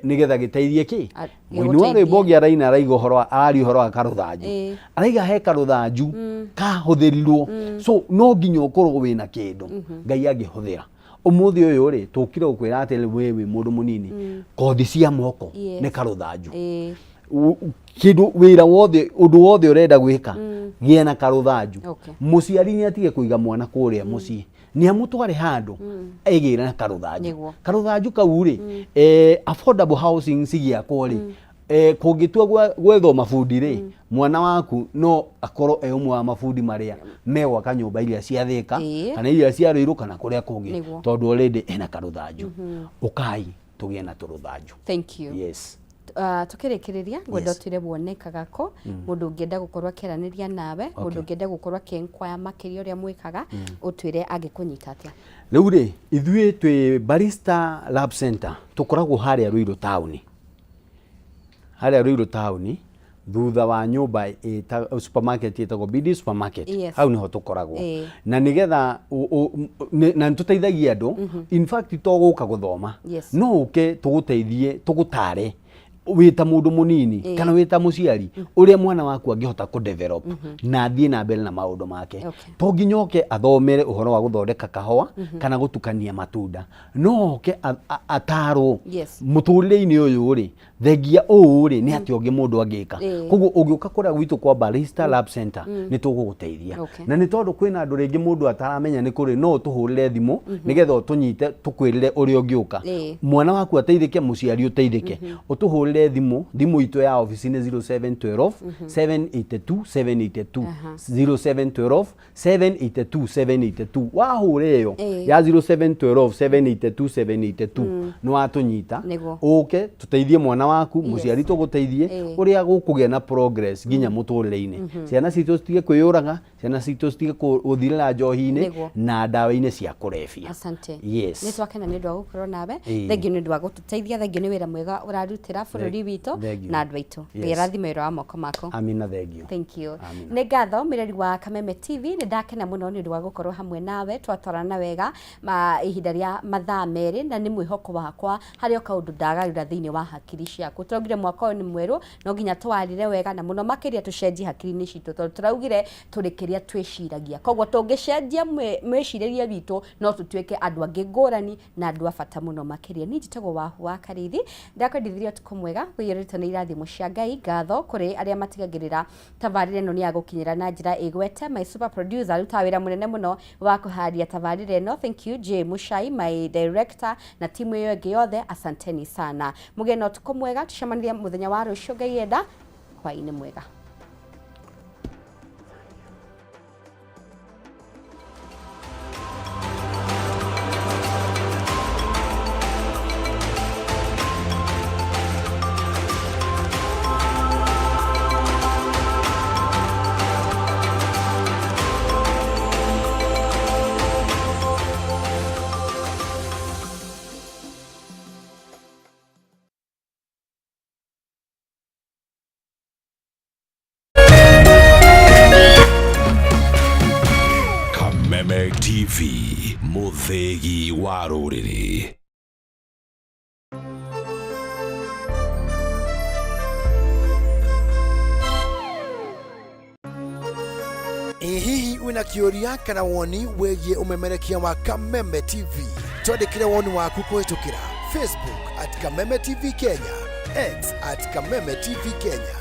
nĩgetha gĩteithie kĩ mũini wa rwĩmbo ũngĩ araina araiga ũhoro wa karũthanju araiga he karũthanju kahũthĩrirwo so no nginya ũkorwo wĩna kĩndũ Ngai angĩhũthĩra ũmũthĩ ũyũ rĩ tũkire gũkwĩra atĩ wĩ mũndũ mũnini kothi cia moko nĩ karũthanju kĩndũ wĩra wothe ũndũ wothe ũrenda gwĩka gĩa na karũthanju mũciari nĩ atige kũiga mwana kũrĩa mũciĩ nĩ amũtware handũ aigĩre na karũthanju kau rĩ affordable housing cigĩakwo rĩ kũngĩtua gwethwo mabundi rĩ mwana waku no akorwo ũmwe wa mabundi marĩa megwaka nyũmba iria cia Thĩka kana iria cia Rũirũ kana kũrĩa kũngĩ tondũ already ena karũthanju ũkai tũgĩe na tũrũthanju. Thank you. Yes. Tukĩrĩkĩrĩria ngwenda ũtwĩre wonekaga kũ mũndũ ũngĩenda gũkorwo akĩaranĩria nawe mũndũ ũngĩenda gũkorwo akĩenquire makĩria ũrĩa mwĩkaga ũtwĩre angĩkũnyita atĩa. Rĩu rĩ ithuĩ twĩ Barrister Lab Center tũkoragwo harĩa Rũirũ town thutha wa nyũmba supermarket ĩtagwo BD supermarket hau nĩho tũkoragwo na nĩgetha na nĩtũteithagia andũ in fact to gũka gũthoma no ũke tũgũteithie tũgũtare wĩta mũndũ mũnini kana wĩta mũciari ũrĩa mwana waku angĩhota ku develop na athiĩ na mbere na maũndũ make to nginya oke athomere ũhoro wa gũthondeka kahũa kana gũtukania matunda no oke atarwo mũtũrĩre-inĩ ũyũ rĩ thengia ũũ rĩ nĩ atĩ ũngĩ mũndũ angĩka koguo ũngĩũka kũrĩa gwitũ kwa Barrister Lab Center nĩ tũgũgũteithia na nĩ tondũ kwĩna andũ rĩngĩ mũndũ ataramenya nĩ kũrĩ no tũhũrĩre thimũ nĩgetha ũtũnyite tũkwĩrĩre ũrĩa ũngĩũka mwana waku ateithĩke mũciari ũteithĩke ũtũhũrĩre thimũ itũ ya office nĩ 0712 782 782 0712 782 wahũre ĩyo ya 0712 782 nĩ watũnyita ũke tũteithie mwana waku mũciari tũgũteithie ũrĩa gũkũgĩa na progress nginya mũtũrĩre-inĩ ciana citũ citige kwĩyũraga ciana citũ citige gũthirĩra njohi-inĩ na ndawa-inĩ cia kũrebia. Asante. Yes. Nĩ twakena nĩ ũndũ wa gũkorwo nawe thengiũ nĩ ũndũ wa gũtũteithia thengiũ nĩ wĩra mwega ũrarutĩra bũrũri witũ na andũ aitũ ngĩrathima wĩra wa moko mako. Amina thengiũ. Thank you. Nĩ ngatho mĩreri wa Kameme TV nĩ ndakena mũno nĩ ũndũ wa gũkorwo hamwe nawe twatwarana wega ihinda rĩa mathaa merĩ na nĩ mwĩhoko wakwa harĩ o kaũndũ ndagarũra thĩinĩ wa hakiri ciaku tũraugire mwaka ũyũ nĩ mwerũ no nginya twarire wega na mũno makĩria tũcenjie hakiri-inĩ citũ tondũ tũraugire tũrĩ kĩrĩa twĩciragia koguo tũngĩcenjia mwĩcirĩrie witũ no tũtuĩke andũ angĩ ngũrani na andũ a bata mũno makĩria. Niĩ njĩtagwo Wahu wa Karithi ndakwendithĩria ũtukũ mwega wĩyũrĩte nĩ irathimo cia Ngai ngatho kũrĩ arĩa matigagĩrĩra tabarĩra ĩno nĩ ya gũkinyĩra na njĩra ĩgwete my super producer rutaga wĩra mũnene mũno wa kũharĩria tabarĩra ĩno thank you J Muchai my director na timu ĩyo ĩngĩ yothe asanteni sana mũgĩe na ũtukũ mwega tũcemanirie mũthenya wa rũciũ Ngai enda hwaĩ-inĩ mwega. wina kĩũria kana woni wĩgiĩ ũmemerekia wa Kameme TV, twandĩkĩre woni waku kũhĩtũkĩra Facebook @Kameme TV Kenya, X @Kameme TV Kenya,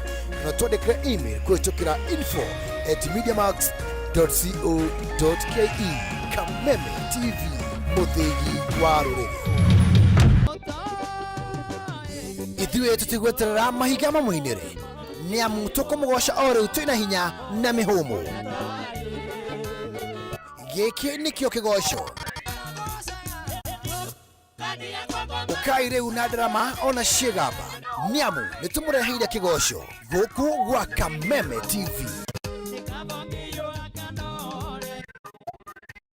na twandĩkĩre email kũhĩtũkĩra info@mediamax.co.ke. Kameme TV, mũthĩgi wa rũrĩrĩ. Ithuĩ tũtigweterera mahiga mamũinĩre, nĩamu tũkũmũgoca o rĩu twĩna hinya na mĩhũmũ. Gĩkĩ nĩkĩo kĩgoco, ũkai rĩu na ndarama ona ciĩgamba, nĩamu nĩtũmũreheire kĩgoco gũkũ gwa Kameme TV.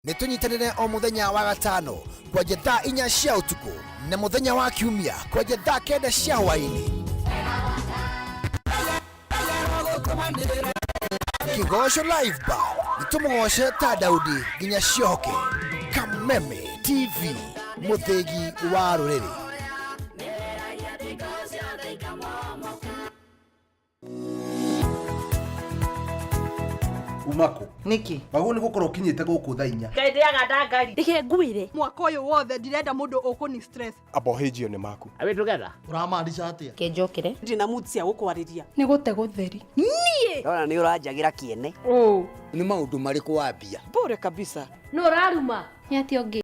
Nĩtũnyitanĩre o mũthenya wa gatano kwanjia thaa 4 cia ũtukũ na mũthenya wa kiumia kwanjia thaa 9 cia hwaĩ-inĩ. Kĩgoco live bar, nĩtũmũgoce ta Daudi nginya ciohoke. Kameme TV, mũthĩgi wa rũrĩrĩ. Umako niki bahu ni gukora ukinyite guku thaa 4 kaithiaga ndangari ike nguire mwaka uyu wothe ndirenda mundu ukuni stress abohejio ni maku awe together uramaanisha atia kenjokire ndina mood cia gukwariria ni gute gutheri nie ndona ni uranjagira kiene oh ni maundu mariku wambia bure kabisa no raruma ni ati ongi